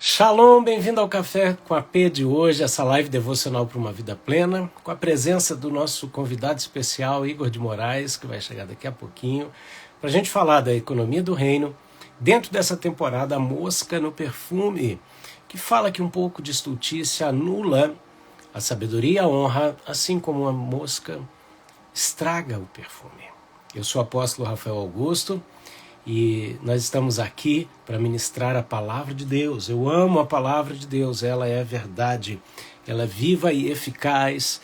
Shalom, bem-vindo ao Café com a P de hoje, essa live devocional para uma vida plena, com a presença do nosso convidado especial, Igor de Moraes, que vai chegar daqui a pouquinho, para a gente falar da economia do reino, dentro dessa temporada A Mosca no Perfume, que fala que um pouco de estultícia anula a sabedoria e a honra, assim como a mosca estraga o perfume. Eu sou o apóstolo Rafael Augusto, e nós estamos aqui para ministrar a palavra de Deus. Eu amo a palavra de Deus, ela é a verdade, ela é viva e eficaz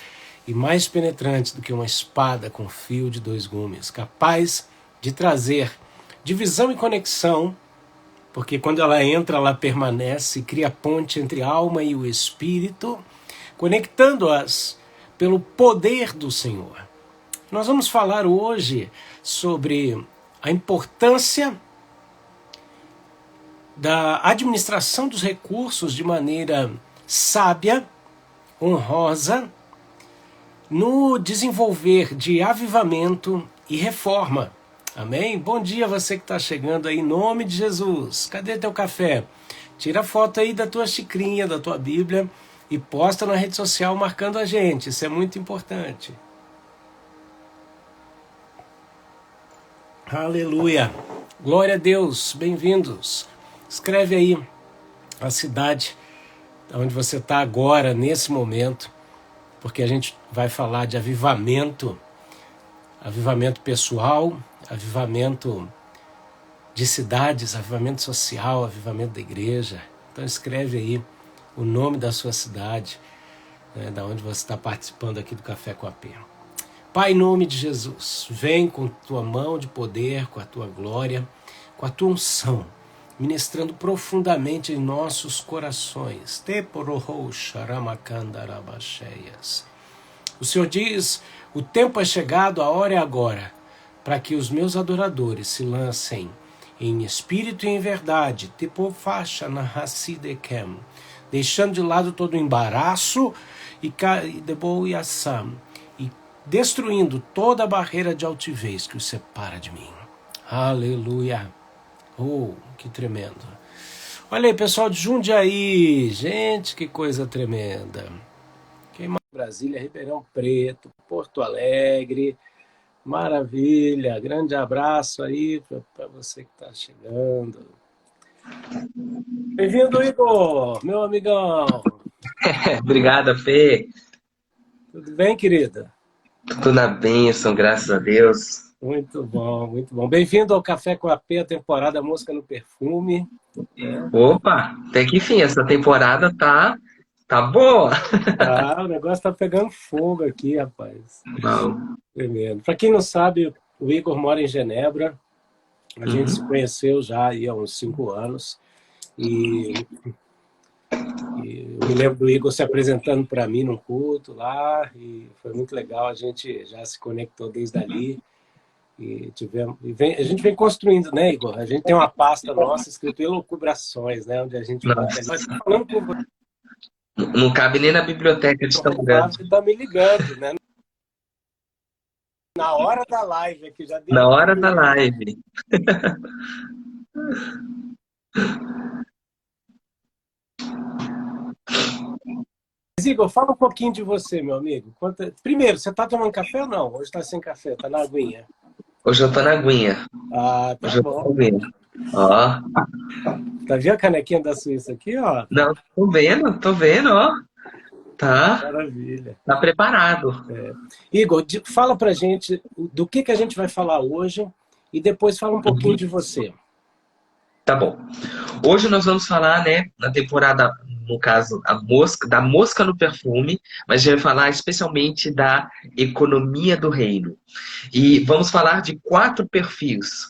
e mais penetrante do que uma espada com fio de dois gumes, capaz de trazer divisão e conexão, porque quando ela entra, ela permanece e cria ponte entre a alma e o espírito, conectando-as pelo poder do Senhor. Nós vamos falar hoje sobre a importância da administração dos recursos de maneira sábia, honrosa, no desenvolver de avivamento e reforma. Amém? Bom dia você que está chegando aí, em nome de Jesus. Cadê teu café? Tira a foto aí da tua xicrinha, da tua Bíblia e posta na rede social marcando a gente. Isso é muito importante. Aleluia, glória a Deus, bem-vindos. Escreve aí a cidade onde você está agora, nesse momento, porque a gente vai falar de avivamento pessoal, avivamento de cidades, avivamento social, avivamento da igreja. Então escreve aí o nome da sua cidade, da onde você está participando aqui do Café com a P. Pai, em nome de Jesus, vem com tua mão de poder, com a tua glória, com a tua unção, ministrando profundamente em nossos corações. O Senhor diz, o tempo é chegado, a hora é agora, para que os meus adoradores se lancem em espírito e em verdade, deixando de lado todo o embaraço e destruindo toda a barreira de altivez que os separa de mim. Aleluia. Oh, que tremendo. Olha aí, pessoal de Jundiaí. Gente, que coisa tremenda. Quem mais? Brasília, Ribeirão Preto, Porto Alegre. Maravilha. Grande abraço aí para você que está chegando. Bem-vindo, Igor, meu amigão. Obrigado, Fê. Tudo bem, querida? Tudo na bênção, graças a Deus. Muito bom, muito bom. Bem-vindo ao Café com a P, a temporada Mosca no Perfume. Opa, até que enfim, essa temporada tá boa. O negócio tá pegando fogo aqui, rapaz. Não. Tremendo. Para quem não sabe, o Igor mora em Genebra. A gente se conheceu já aí há uns 5 anos. E eu me lembro do Igor se apresentando para mim num culto lá. E foi muito legal. A gente já se conectou desde ali. A gente vem construindo, né, Igor? A gente tem uma pasta nossa escrita Elucubrações, né? Onde a gente vai falando com você. Não cabe nem na biblioteca de tão grande. Você tá me ligando, né? Na hora da live aqui, já deu. Na hora da live. Igor, fala um pouquinho de você, meu amigo. Primeiro, você tá tomando café ou não? Hoje tá sem café, tá na aguinha. Hoje eu tô na aguinha. Ah, tá Hoje bom. Eu tô na aguinha. Ó. Tá vendo a canequinha da Suíça aqui, ó? Não, tô vendo, ó. Tá. Maravilha. Tá preparado. Igor, fala pra gente do que a gente vai falar hoje e depois fala um pouquinho de você. Tá bom. Hoje nós vamos falar, né, na temporada, no caso, da mosca no perfume, mas a gente vai falar especialmente da economia do reino. E vamos falar de 4 perfis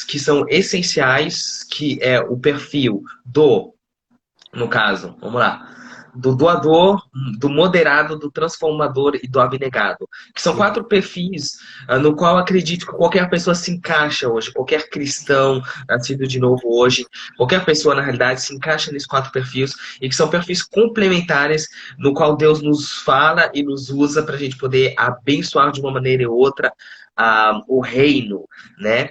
que são essenciais, que é o perfil no caso, vamos lá, do doador, do moderado, do transformador e do abnegado. Que são 4 perfis no qual eu acredito que qualquer pessoa se encaixa hoje, qualquer cristão nascido de novo hoje, qualquer pessoa, na realidade, se encaixa nesses 4 perfis, e que são perfis complementares, no qual Deus nos fala e nos usa para a gente poder abençoar de uma maneira ou outra o reino, né?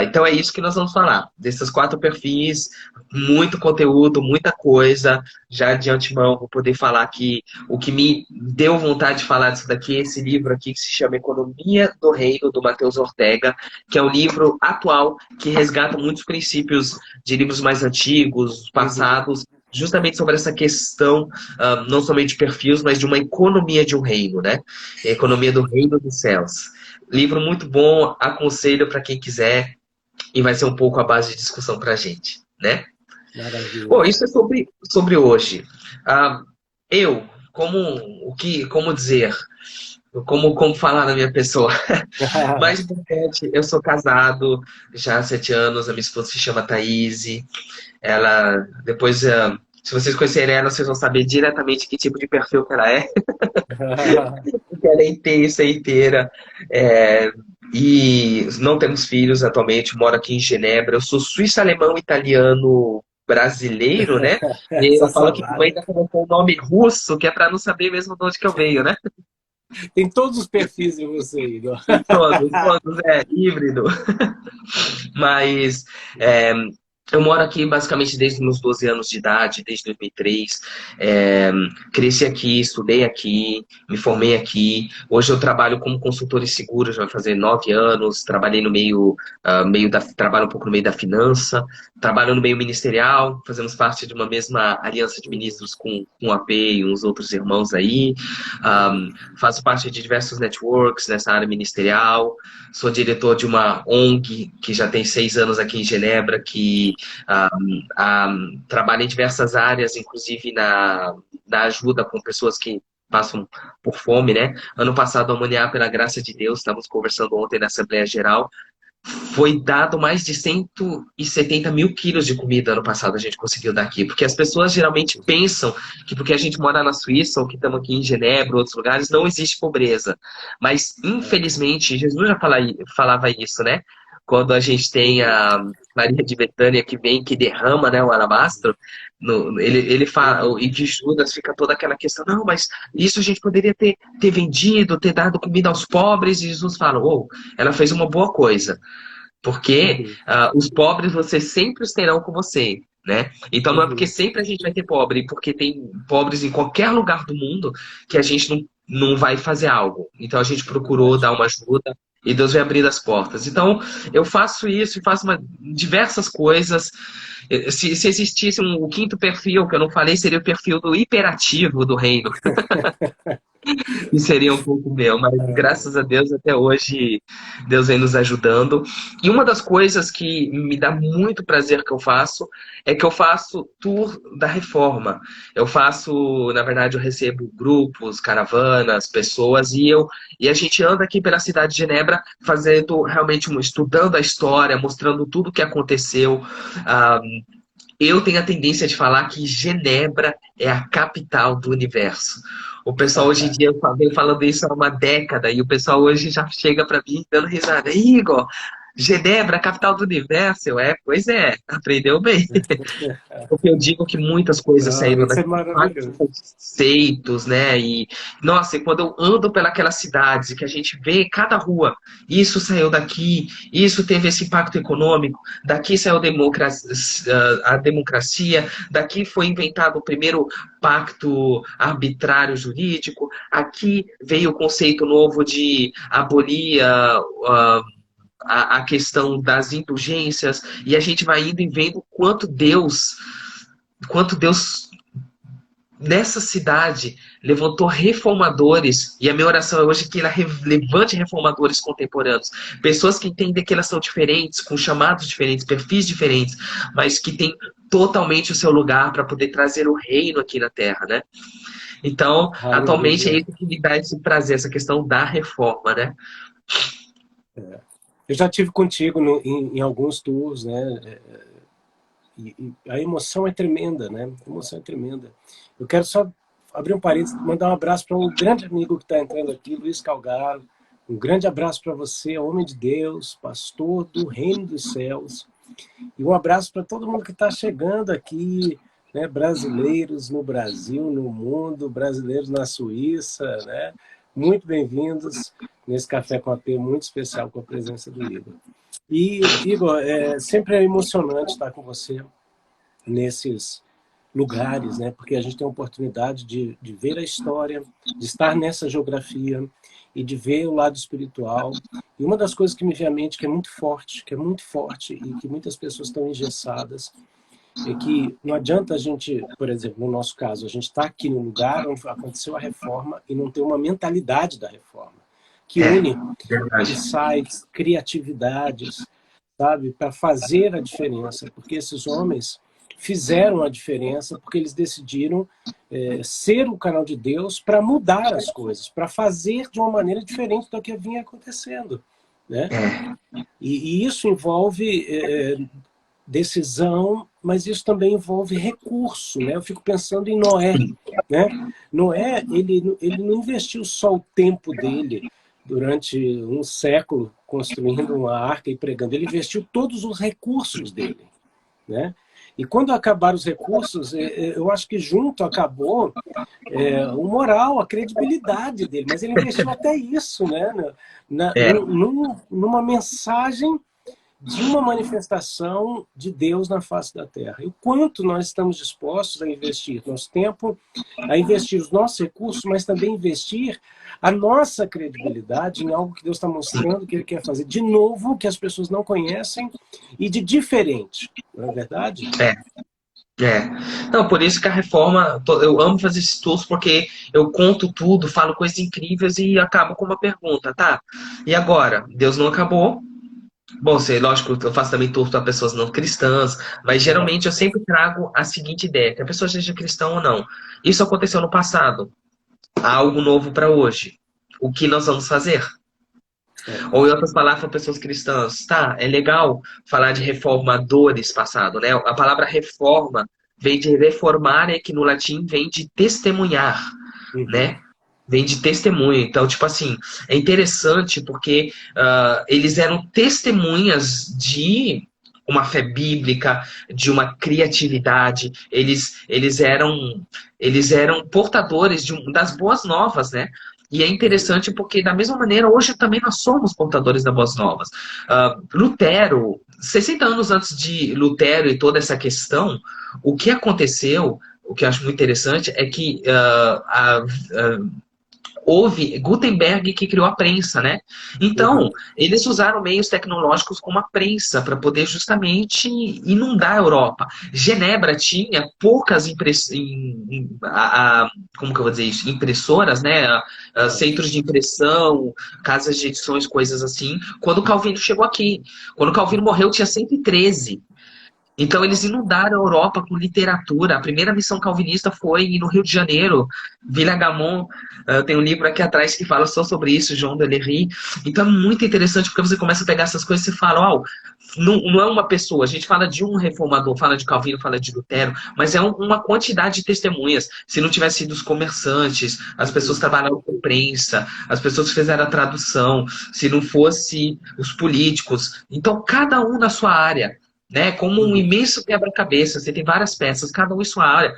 Então é isso que nós vamos falar, desses 4 perfis, muito conteúdo, muita coisa. Já de antemão vou poder falar que o que me deu vontade de falar disso daqui é esse livro aqui que se chama Economia do Reino, do Matheus Ortega, que é um livro atual que resgata muitos princípios de livros mais antigos, passados, justamente sobre essa questão, não somente de perfis, mas de uma economia de um reino, né? Economia do Reino dos Céus. Livro muito bom, aconselho para quem quiser, e vai ser um pouco a base de discussão para a gente, né? Maravilha. Bom, isso é sobre hoje. Eu, como dizer, como falar na minha pessoa? Mais importante, eu sou casado já há 7 anos, a minha esposa se chama Thaís. Ela, depois, se vocês conhecerem ela, vocês vão saber diretamente que tipo de perfil que ela é. Porque ela é intensa, inteira. E não temos filhos atualmente, moro aqui em Genebra. Eu sou suíço-alemão, italiano, brasileiro, né? E Essa eu falo que minha mãe salada. ainda colocou o nome russo, que é para não saber mesmo de onde que eu venho, né? Tem todos os perfis em você, Igor. Todos, híbrido. Mas eu moro aqui basicamente desde os meus 12 anos de idade, desde 2003. Cresci aqui, estudei aqui, me formei aqui. Hoje eu trabalho como consultor em seguros, já vai fazer 9 anos. Trabalhei no trabalho um pouco no meio da finança, trabalho no meio ministerial, fazemos parte de uma mesma aliança de ministros com o AP e uns outros irmãos aí. Faço parte de diversos networks nessa área ministerial. Sou diretor de uma ONG que já tem 6 anos aqui em Genebra, que trabalha em diversas áreas, inclusive na ajuda com pessoas que passam por fome, né? Ano passado, a Humanidade, pela graça de Deus, estávamos conversando ontem na Assembleia Geral, foi dado mais de 170 mil quilos de comida ano passado a gente conseguiu dar aqui, porque as pessoas geralmente pensam que porque a gente mora na Suíça ou que estamos aqui em Genebra ou outros lugares, não existe pobreza. Mas, infelizmente, Jesus já falava isso, né? Quando a gente tem a Maria de Betânia que vem, que derrama, né, o alabastro, ele fala, e de Judas fica toda aquela questão, não, mas isso a gente poderia ter vendido, ter dado comida aos pobres, e Jesus fala, ela fez uma boa coisa. Porque os pobres vocês sempre os terão com você, né? Então não é porque sempre a gente vai ter pobre, porque tem pobres em qualquer lugar do mundo que a gente não vai fazer algo. Então a gente procurou dar uma ajuda e Deus vai abrir as portas. Então eu faço isso e faço diversas coisas. Se existisse o quinto perfil, que eu não falei, seria o perfil do hiperativo do reino. Que seria um pouco meu, mas graças a Deus até hoje Deus vem nos ajudando. E uma das coisas que me dá muito prazer que eu faço é que eu faço tour da reforma. Eu faço, na verdade, eu recebo grupos, caravanas, pessoas e a gente anda aqui pela cidade de Genebra fazendo realmente estudando a história, mostrando tudo o que aconteceu. Eu tenho a tendência de falar que Genebra é a capital do universo. O pessoal hoje em dia vem falando isso há uma década e o pessoal hoje já chega para mim dando risada. Igor, Genebra, a capital do universo? Pois é, aprendeu bem. Porque eu digo que muitas coisas Não, saíram isso é daqui, vários maravilhoso. conceitos, né? E, nossa, e quando eu ando pelas cidades e que a gente vê cada rua, isso saiu daqui, isso teve esse impacto econômico, daqui saiu a democracia, daqui foi inventado o primeiro pacto arbitrário jurídico, aqui veio o conceito novo de abolir a questão das indulgências, e a gente vai indo e vendo quanto Deus nessa cidade levantou reformadores, e a minha oração é hoje que ela levante reformadores contemporâneos, pessoas que entendem que elas são diferentes, com chamados diferentes, perfis diferentes, mas que têm totalmente o seu lugar para poder trazer o reino aqui na Terra, né? Então, atualmente é Aleluia. isso que me dá esse prazer, essa questão da reforma, né? Eu já tive contigo em alguns tours, né? E a emoção é tremenda, né? A emoção é tremenda. Eu quero só abrir um parênteses, mandar um abraço para um grande amigo que está entrando aqui, Luiz Calgaro. Um grande abraço para você, homem de Deus, pastor do Reino dos Céus. E um abraço para todo mundo que está chegando aqui, né? Brasileiros no Brasil, no mundo, brasileiros na Suíça, né? muito bem-vindos nesse Café com AP muito especial com a presença do Igor. E, Igor, sempre é emocionante estar com você nesses lugares, né? Porque a gente tem a oportunidade de ver a história, de estar nessa geografia e de ver o lado espiritual. E uma das coisas que me vem à mente, que é muito forte e que muitas pessoas estão engessadas, é que não adianta a gente, por exemplo, no nosso caso, a gente está aqui no lugar onde aconteceu a reforma e não ter uma mentalidade da reforma, que une Verdade. insights, criatividades, sabe, para fazer a diferença, porque esses homens fizeram a diferença porque eles decidiram ser o canal de Deus para mudar as coisas, para fazer de uma maneira diferente do que vinha acontecendo, né? E isso envolve decisão, mas isso também envolve recurso, né? Eu fico pensando em Noé, né? Noé, ele não investiu só o tempo dele durante um século construindo uma arca e pregando, ele investiu todos os recursos dele, né? E quando acabaram os recursos, eu acho que junto acabou o moral, a credibilidade dele, mas ele investiu até isso, né? Numa mensagem de uma manifestação de Deus na face da Terra. E o quanto nós estamos dispostos a investir nosso tempo, a investir os nossos recursos, mas também investir a nossa credibilidade em algo que Deus está mostrando que Ele quer fazer de novo, que as pessoas não conhecem, e de diferente. Não é verdade? Não, por isso que a reforma, eu amo fazer esses tours porque eu conto tudo, falo coisas incríveis e acabo com uma pergunta, tá? E agora? Deus não acabou? Bom, sei, lógico, eu faço também tour para pessoas não cristãs, mas geralmente eu sempre trago a seguinte ideia, que a pessoa seja cristã ou não. Isso aconteceu no passado, há algo novo para hoje. O que nós vamos fazer? Ou em outras palavras, para pessoas cristãs, tá, é legal falar de reformadores passado, né? A palavra reforma vem de reformare, que no latim vem de testemunhar, né? Vem de testemunho. Então, tipo assim, é interessante porque eles eram testemunhas de uma fé bíblica, de uma criatividade. Eles eram portadores das boas novas, né? E é interessante porque, da mesma maneira, hoje também nós somos portadores das boas novas. Lutero, 60 anos antes de Lutero e toda essa questão, o que aconteceu, o que eu acho muito interessante, é que houve Gutenberg que criou a prensa, né? Então, eles usaram meios tecnológicos como a prensa para poder justamente inundar a Europa. Genebra tinha poucas como que eu vou dizer isso? Impressoras, né? Centros de impressão, casas de edições, coisas assim. Quando Calvino chegou aqui. Quando Calvino morreu, tinha 113. Então, eles inundaram a Europa com literatura. A primeira missão calvinista foi no Rio de Janeiro, Vila Gamon. Tem um livro aqui atrás que fala só sobre isso, João Delery. Então, é muito interessante, porque você começa a pegar essas coisas e você fala, não é uma pessoa. A gente fala de um reformador, fala de Calvino, fala de Lutero, mas é uma quantidade de testemunhas. Se não tivesse sido os comerciantes, as pessoas que trabalharam com prensa, as pessoas que fizeram a tradução, se não fosse os políticos. Então, cada um na sua área, né? Como um imenso quebra-cabeça, você tem várias peças, cada um em sua área.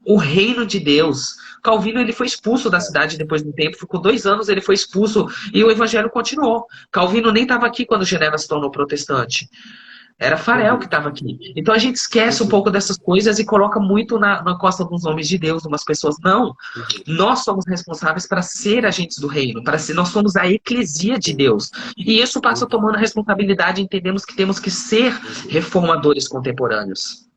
O reino de Deus. Calvino, ele foi expulso da cidade depois de um tempo, ficou 2 anos, ele foi expulso e o evangelho continuou. Calvino nem estava aqui quando Genebra se tornou protestante. Era Farel que estava aqui. Então a gente esquece um pouco dessas coisas e coloca muito na costa dos homens de Deus, de umas pessoas. Não. Nós somos responsáveis para ser agentes do reino, nós somos a eclesia de Deus. E isso passa tomando a responsabilidade, entendemos que temos que ser reformadores contemporâneos.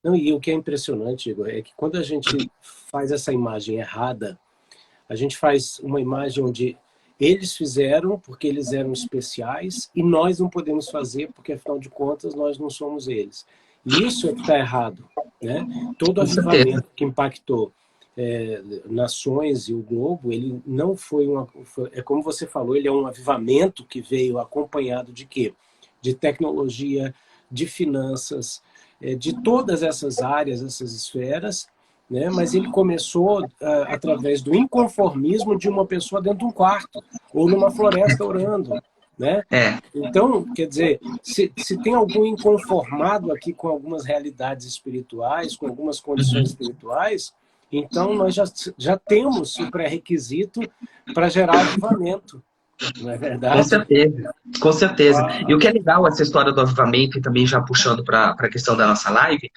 Não, e o que é impressionante, Igor, é que quando a gente faz essa imagem errada, a gente faz uma imagem onde eles fizeram porque eles eram especiais e nós não podemos fazer porque, afinal de contas, nós não somos eles. E isso é que está errado, né? Todo avivamento que impactou nações e o globo, ele não foi é como você falou, ele é um avivamento que veio acompanhado de quê? De tecnologia, de finanças, de todas essas áreas, essas esferas, né? Mas ele começou através do inconformismo de uma pessoa dentro de um quarto ou numa floresta orando, né? Então, quer dizer, se tem algum inconformado aqui com algumas realidades espirituais, com algumas condições espirituais, Então, nós já temos o pré-requisito para gerar avivamento, não é Com verdade? certeza, com certeza. E Ah, o que é legal essa história do avivamento, e também já puxando para a questão da nossa live,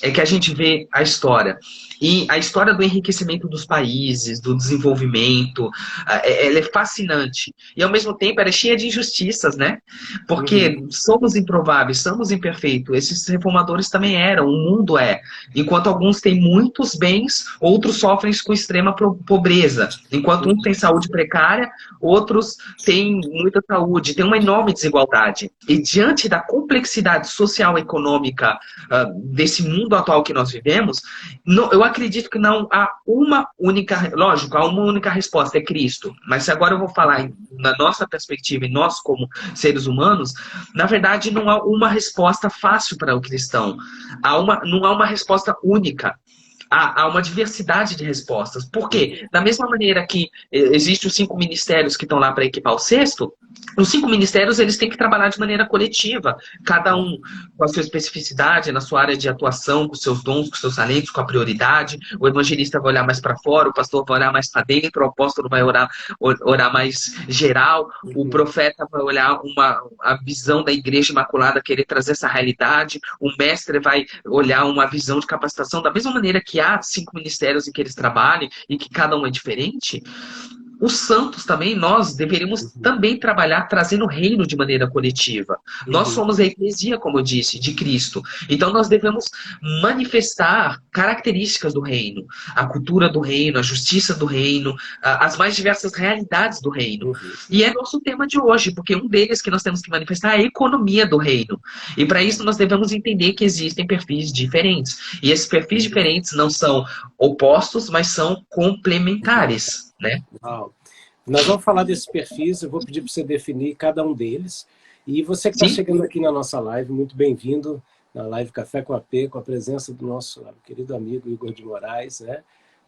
é que a gente vê a história. E a história do enriquecimento dos países, do desenvolvimento, ela é fascinante. E ao mesmo tempo ela é cheia de injustiças, né? Porque uhum, somos improváveis, somos imperfeitos. Esses reformadores também eram, o mundo é. Enquanto alguns têm muitos bens, outros sofrem com extrema pobreza. Enquanto uns têm saúde precária, outros têm muita saúde, tem uma enorme desigualdade. E diante da complexidade social e econômica desse mundo atual que nós vivemos, eu acredito que não há uma única, lógico, há uma única resposta, é Cristo. Mas se agora eu vou falar na nossa perspectiva, e nós como seres humanos, na verdade não há uma resposta fácil para o cristão. Não há uma resposta única. Há uma diversidade de respostas. Por quê? Da mesma maneira que existem os 5 ministérios que estão lá para equipar o cesto, os 5 ministérios eles têm que trabalhar de maneira coletiva, cada um com a sua especificidade, na sua área de atuação, com seus dons, com seus talentos, com a prioridade. O evangelista vai olhar mais para fora, o pastor vai olhar mais para dentro, o apóstolo vai orar mais geral, o uhum, profeta vai olhar a visão da igreja imaculada, querer trazer essa realidade, o mestre vai olhar uma visão de capacitação, da mesma maneira que há 5 ministérios em que eles trabalham e que cada um é diferente. Os santos também, nós deveríamos uhum, também trabalhar trazendo o reino de maneira coletiva. Nós uhum, somos a eclesia, como eu disse, de Cristo. Então nós devemos manifestar características do reino, a cultura do reino, a justiça do reino, as mais diversas realidades do reino. uhum. E é nosso tema de hoje, porque um deles que nós temos que manifestar é a economia do reino. E para isso nós devemos entender que existem perfis diferentes. E esses perfis diferentes não são opostos, mas são complementares, né? Uau. Nós vamos falar desses perfis, eu vou pedir para você definir cada um deles. E você que está Sim? chegando aqui na nossa live, muito bem-vindo na live Café com a P, com a presença do nosso querido amigo Igor de Moraes, né?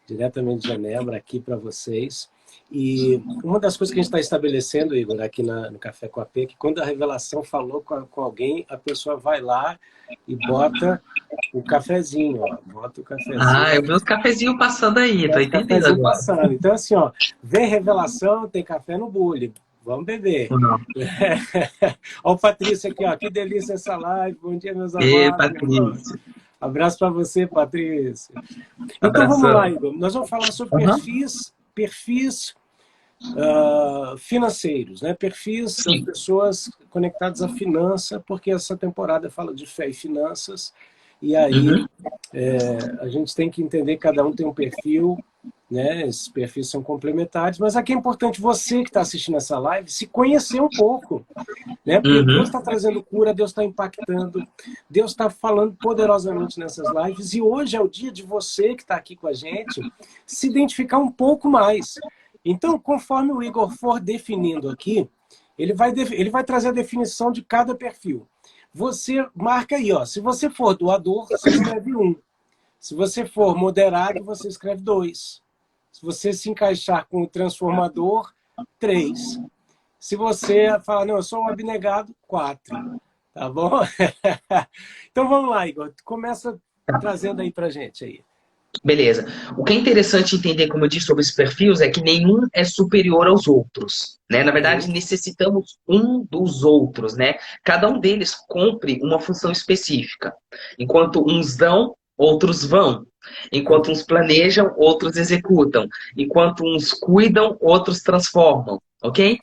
Diretamente de Genebra, aqui para vocês. E uma das coisas que a gente está estabelecendo, Igor, aqui no Café com a P, é que quando a revelação falou com alguém, a pessoa vai lá e bota o cafezinho, ó, bota o cafezinho. Ah, eu vi os cafezinhos passando aí, tô Bota o entendendo cafezinho agora. passando. Então, assim, ó, vem revelação, tem café no bule. Vamos beber. Não. Olha o Patrício aqui, ó. Que delícia essa live. Bom dia, meus E amados, irmãos. Patrícia, Abraço para você, Patrício. Então vamos lá, abração. Igor. Nós vamos falar sobre Aham. perfis financeiros, né? Perfis das Sim. pessoas conectadas à finança, porque essa temporada fala de fé e finanças. E aí Uhum. a gente tem que entender que cada um tem um perfil, né? Esses perfis são complementares, mas aqui é importante você que está assistindo essa live se conhecer um pouco, né? Porque Deus Uhum. está trazendo cura, Deus está impactando, Deus está falando poderosamente nessas lives, e hoje é o dia de você que está aqui com a gente se identificar um pouco mais. Então, conforme o Igor for definindo aqui, ele vai trazer a definição de cada perfil. Você marca aí, ó. Se você for doador, você escreve 1. Se você for moderado, você escreve 2. Se você se encaixar com o transformador, 3. Se você falar, não, eu sou um abnegado, 4. Tá bom? Então vamos lá, Igor. Começa trazendo aí pra gente aí. Beleza. O que é interessante entender, como eu disse sobre esses perfis, é que nenhum é superior aos outros, né? Na Uhum, verdade, necessitamos um dos outros, né? Cada um deles cumpre uma função específica. Enquanto uns dão, outros vão. Enquanto uns planejam, outros executam. Enquanto uns cuidam, outros transformam, ok?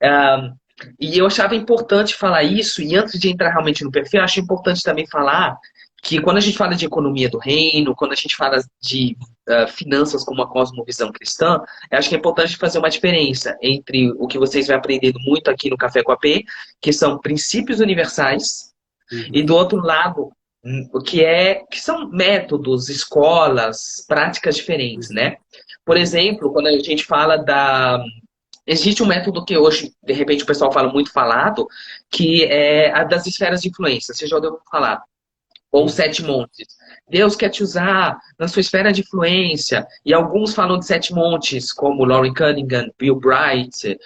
Ah, e eu achava importante falar isso, e antes de entrar realmente no perfil, eu acho importante também falar que quando a gente fala de economia do reino, quando a gente fala de finanças como uma cosmovisão cristã, eu acho que é importante fazer uma diferença entre o que vocês vão aprendendo muito aqui no Café com a P, que são princípios universais, e uhum, do outro lado, que são métodos, escolas, práticas diferentes, uhum, né? Por exemplo, quando a gente fala da... Existe um método que hoje, de repente, o pessoal fala muito falado, que é a das esferas de influência. Você já ouviu falar? Ou os uhum, 7 montes. Deus quer te usar na sua esfera de influência. E alguns falam de 7 montes, como Lauren Cunningham, Bill Bright,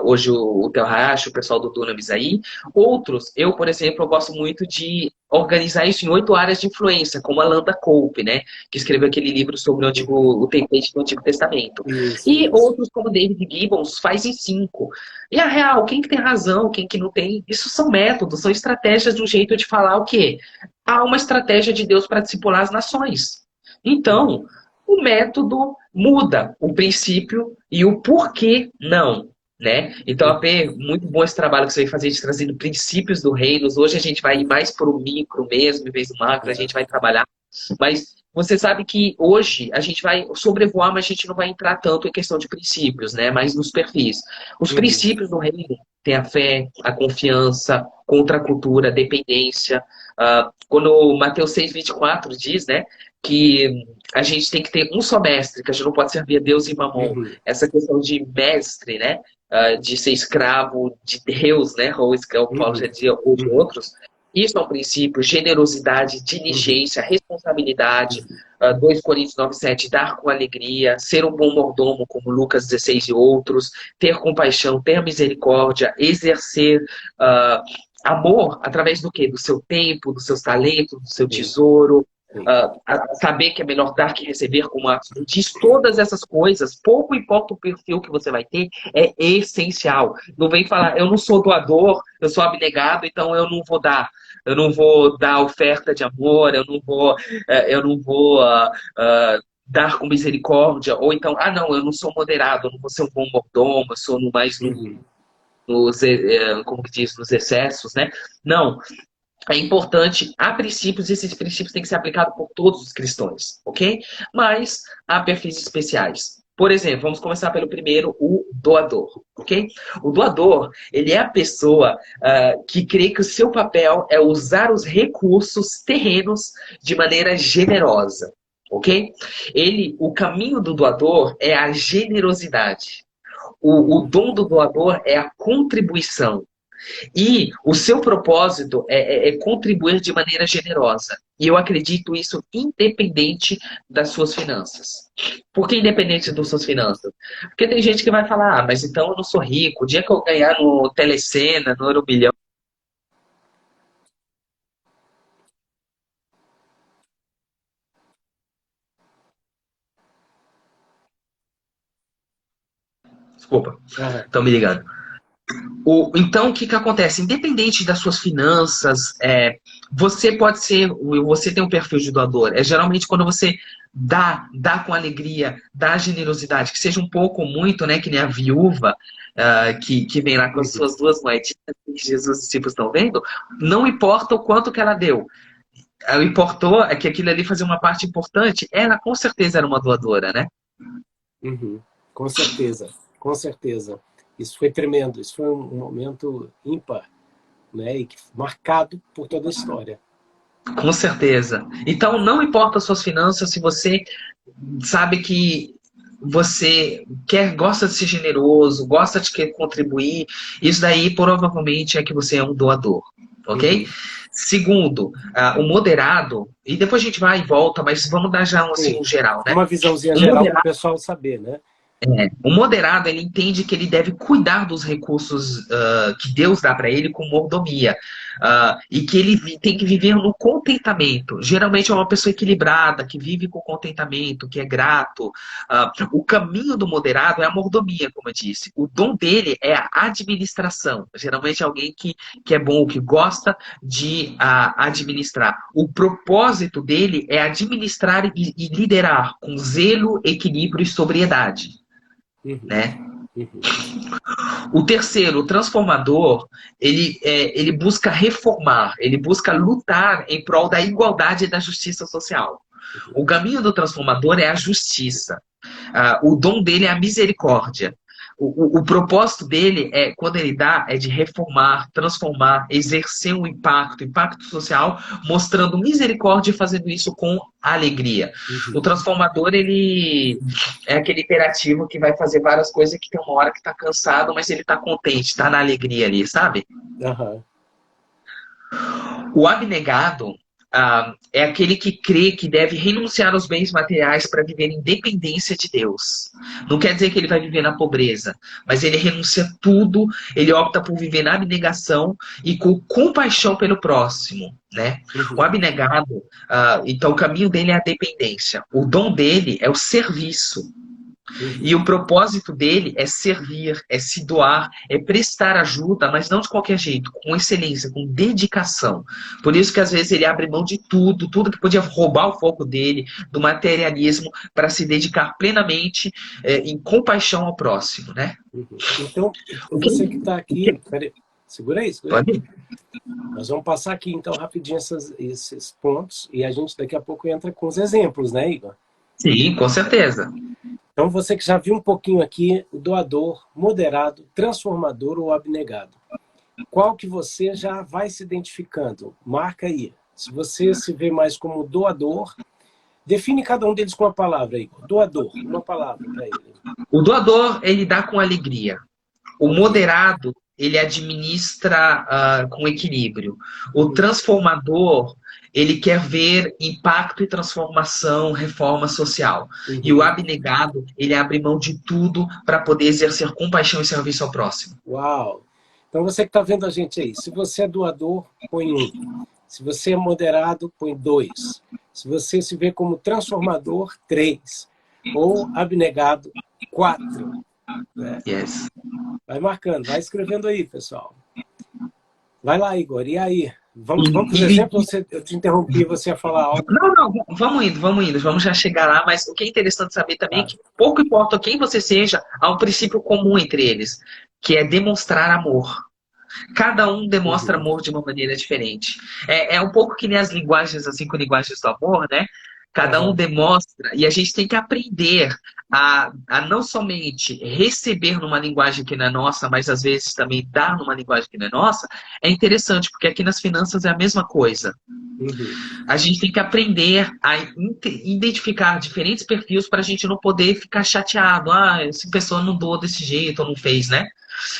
hoje o Theo Hayashi, o pessoal do Dunamis aí. Outros, eu, por exemplo, eu gosto muito de organizar isso em 8 áreas de influência, como a Landa Cope, né? Que escreveu aquele livro sobre o template do Antigo Testamento. Isso, E isso. outros, como David Gibbons, faz em 5. E a real, quem que tem razão, quem que não tem, isso são métodos, são estratégias de um jeito de falar o quê? Há uma estratégia de Deus para discipular as nações. Uhum. Então, o método muda, o princípio e o porquê não. Né? Então, AP, Uhum. muito bom esse trabalho que você vai fazer de trazendo princípios do reino. Hoje a gente vai ir mais para o micro mesmo, em vez do macro, a É. gente vai trabalhar. Mas você sabe que hoje a gente vai sobrevoar, mas a gente não vai entrar tanto em questão de princípios, né? Mas nos perfis. Os Uhum. princípios do reino tem a fé, a confiança, contra a cultura, a dependência. Quando Mateus 6,24 diz, né, que a gente tem que ter um só mestre, que a gente não pode servir a Deus e Mamon. Uhum. Essa questão de mestre, né, de ser escravo de Deus, né, ou escravo, Paulo já Uhum. dizia, ou de Uhum. outros. Isso é um princípio, generosidade, Uhum. diligência, responsabilidade. Uhum. 2 Coríntios 9,7, dar com alegria, ser um bom mordomo, como Lucas 16 e outros, ter compaixão, ter misericórdia, exercer amor através do quê? Do seu tempo, dos seus talentos, do seu Sim, tesouro, sim. saber que é melhor dar que receber, como Atos diz, todas essas coisas, pouco importa o perfil que você vai ter, é essencial. Não vem falar, eu não sou doador, eu sou abnegado, então eu não vou dar. Eu não vou dar oferta de amor, eu não vou dar com misericórdia, ou então, não, eu não sou moderado, eu não vou ser um bom mordomo, eu sou no mais Uhum. como que diz, nos excessos, né? Não, é importante, há princípios, e esses princípios têm que ser aplicados por todos os cristãos, ok? Mas há perfis especiais. Por exemplo, vamos começar pelo primeiro, o doador, ok? O doador, ele é a pessoa que crê que o seu papel é usar os recursos terrenos de maneira generosa, ok? O caminho do doador é a generosidade. O Uhum. dom do doador é a contribuição. E o seu propósito é contribuir de maneira generosa. E eu acredito isso independente das suas finanças. Por que independente das suas finanças? Porque tem gente que vai falar, mas então eu não sou rico. O dia que eu ganhar no Telecena, no Euromilhão. Desculpa, Aham. estão me ligando. Então, o que, que acontece? Independente das suas finanças, você pode ser, você tem um perfil de doador. É geralmente quando você dá com alegria, dá generosidade, que seja um pouco ou muito, né? Que nem a viúva que vem lá com as Uhum. suas 2 moedinhas, que Jesus e os discípulos estão vendo, não importa o quanto que ela deu. O importou é que aquilo ali fazia uma parte importante. Ela com certeza era uma doadora, né? Uhum. Com certeza, com certeza. Isso foi tremendo, isso foi um momento ímpar, né? E que, marcado por toda a história. Com certeza. Então, não importa as suas finanças, se você sabe que você gosta de ser generoso, gosta de querer contribuir, isso daí provavelmente é que você é um doador, ok? Uhum. Segundo, o moderado, e depois a gente vai e volta, mas vamos dar já assim, Sim. um geral, né? Uma visãozinha O geral para o moderado pessoal saber, né? o moderado, ele entende que ele deve cuidar dos recursos que Deus dá para ele com mordomia. E que ele tem que viver no contentamento. Geralmente é uma pessoa equilibrada, que vive com contentamento, que é grato. O caminho do moderado é a mordomia, como eu disse. O dom dele é a administração. Geralmente é alguém que é bom, que gosta de administrar. O propósito dele é administrar e liderar com zelo, equilíbrio e sobriedade. Uhum. Né? Uhum. O terceiro, o transformador, ele busca reformar, ele busca lutar em prol da igualdade e da justiça social. O caminho do transformador é a justiça. O dom dele é a misericórdia. O propósito dele quando ele dá, é de reformar, transformar, exercer um impacto social, mostrando misericórdia e fazendo isso com alegria. O Uhum. transformador, ele é aquele imperativo que vai fazer várias coisas que tem uma hora que tá cansado, mas ele tá contente, tá na alegria ali, sabe? Aham. O abnegado, é aquele que crê que deve renunciar aos bens materiais para viver em dependência de Deus. Não quer dizer que ele vai viver na pobreza, mas ele renuncia tudo, ele opta por viver na abnegação e com compaixão pelo próximo, né? O abnegado, então o caminho dele é a dependência. O dom dele é o serviço. E o propósito dele é servir, é se doar, é prestar ajuda, mas não de qualquer jeito, com excelência, com dedicação. Por isso que às vezes ele abre mão de tudo, tudo que podia roubar o foco dele, do materialismo, para se dedicar plenamente em compaixão ao próximo, né? Então, você que está aqui, peraí, segura aí, segura aí. Nós vamos passar aqui então rapidinho esses pontos e a gente daqui a pouco entra com os exemplos, né, Igor? Sim, com certeza. Então, você que já viu um pouquinho aqui, o doador, moderado, transformador ou abnegado. Qual que você já vai se identificando? Marca aí. Se você se vê mais como doador, define cada um deles com uma palavra aí. Doador, uma palavra para ele. O doador, ele dá com alegria. O moderado, ele administra com equilíbrio. O transformador, ele quer ver impacto e transformação, reforma social. E o abnegado, ele abre mão de tudo para poder exercer compaixão e serviço ao próximo. Uau! Então você que está vendo a gente aí, se você é doador, põe 1. Se você é moderado, põe 2. Se você se vê como transformador, 3. Ou abnegado, 4. Né? Yes. Vai marcando, vai escrevendo aí, pessoal. Vai lá, Igor, e aí? Vamos para os exemplos? Eu te interrompi, você ia falar algo. Não, vamos indo, vamos já chegar lá, mas o que é interessante saber também é que pouco importa quem você seja, há um princípio comum entre eles, que é demonstrar amor. Cada um demonstra amor de uma maneira diferente. É um pouco que nem as linguagens, assim, com linguagens do amor, né? Cada um demonstra, e a gente tem que aprender a não somente receber numa linguagem que não é nossa, mas às vezes também dar numa linguagem que não é nossa. É interessante, porque aqui nas finanças é a mesma coisa. A gente tem que aprender a identificar diferentes perfis para a gente não poder ficar chateado. Essa pessoa não doou desse jeito ou não fez, né?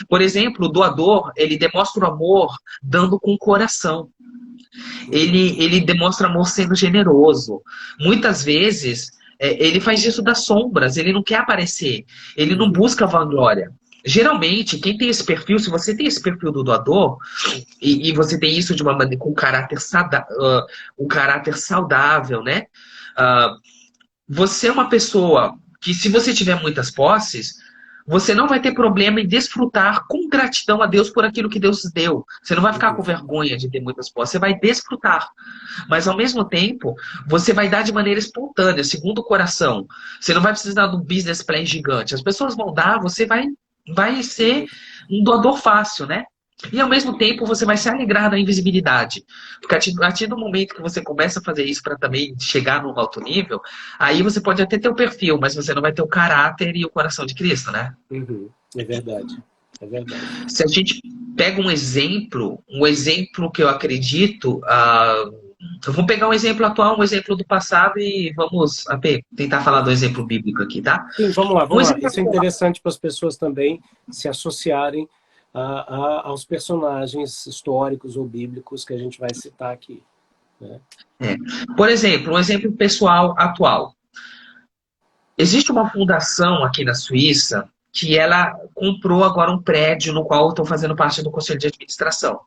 Por exemplo, o doador, ele demonstra o amor dando com o coração. Ele demonstra amor sendo generoso. Muitas vezes, ele faz isso das sombras, ele não quer aparecer, ele não busca vanglória. Geralmente, quem tem esse perfil, se você tem esse perfil do doador, e você tem isso de uma maneira com um caráter saudável, né? Você é uma pessoa que, se você tiver muitas posses, você não vai ter problema em desfrutar com gratidão a Deus por aquilo que Deus deu. Você não vai ficar com vergonha de ter muitas posses, você vai desfrutar. Mas, ao mesmo tempo, você vai dar de maneira espontânea, segundo o coração. Você não vai precisar de um business plan gigante. As pessoas vão dar, você vai ser um doador fácil, né? E, ao mesmo tempo, você vai se alegrar da invisibilidade. Porque a partir do momento que você começa a fazer isso para também chegar num alto nível, aí você pode até ter o perfil, mas você não vai ter o caráter e o coração de Cristo, né? É verdade. É verdade. Se a gente pega um exemplo que eu acredito... vamos pegar um exemplo atual, um exemplo do passado e vamos, tentar falar do exemplo bíblico aqui, tá? Sim, vamos lá. Isso é interessante para as pessoas também se associarem aos personagens históricos ou bíblicos que a gente vai citar aqui. Né? Por exemplo, um exemplo pessoal atual. Existe uma fundação aqui na Suíça que ela comprou agora um prédio no qual eu estou fazendo parte do conselho de administração.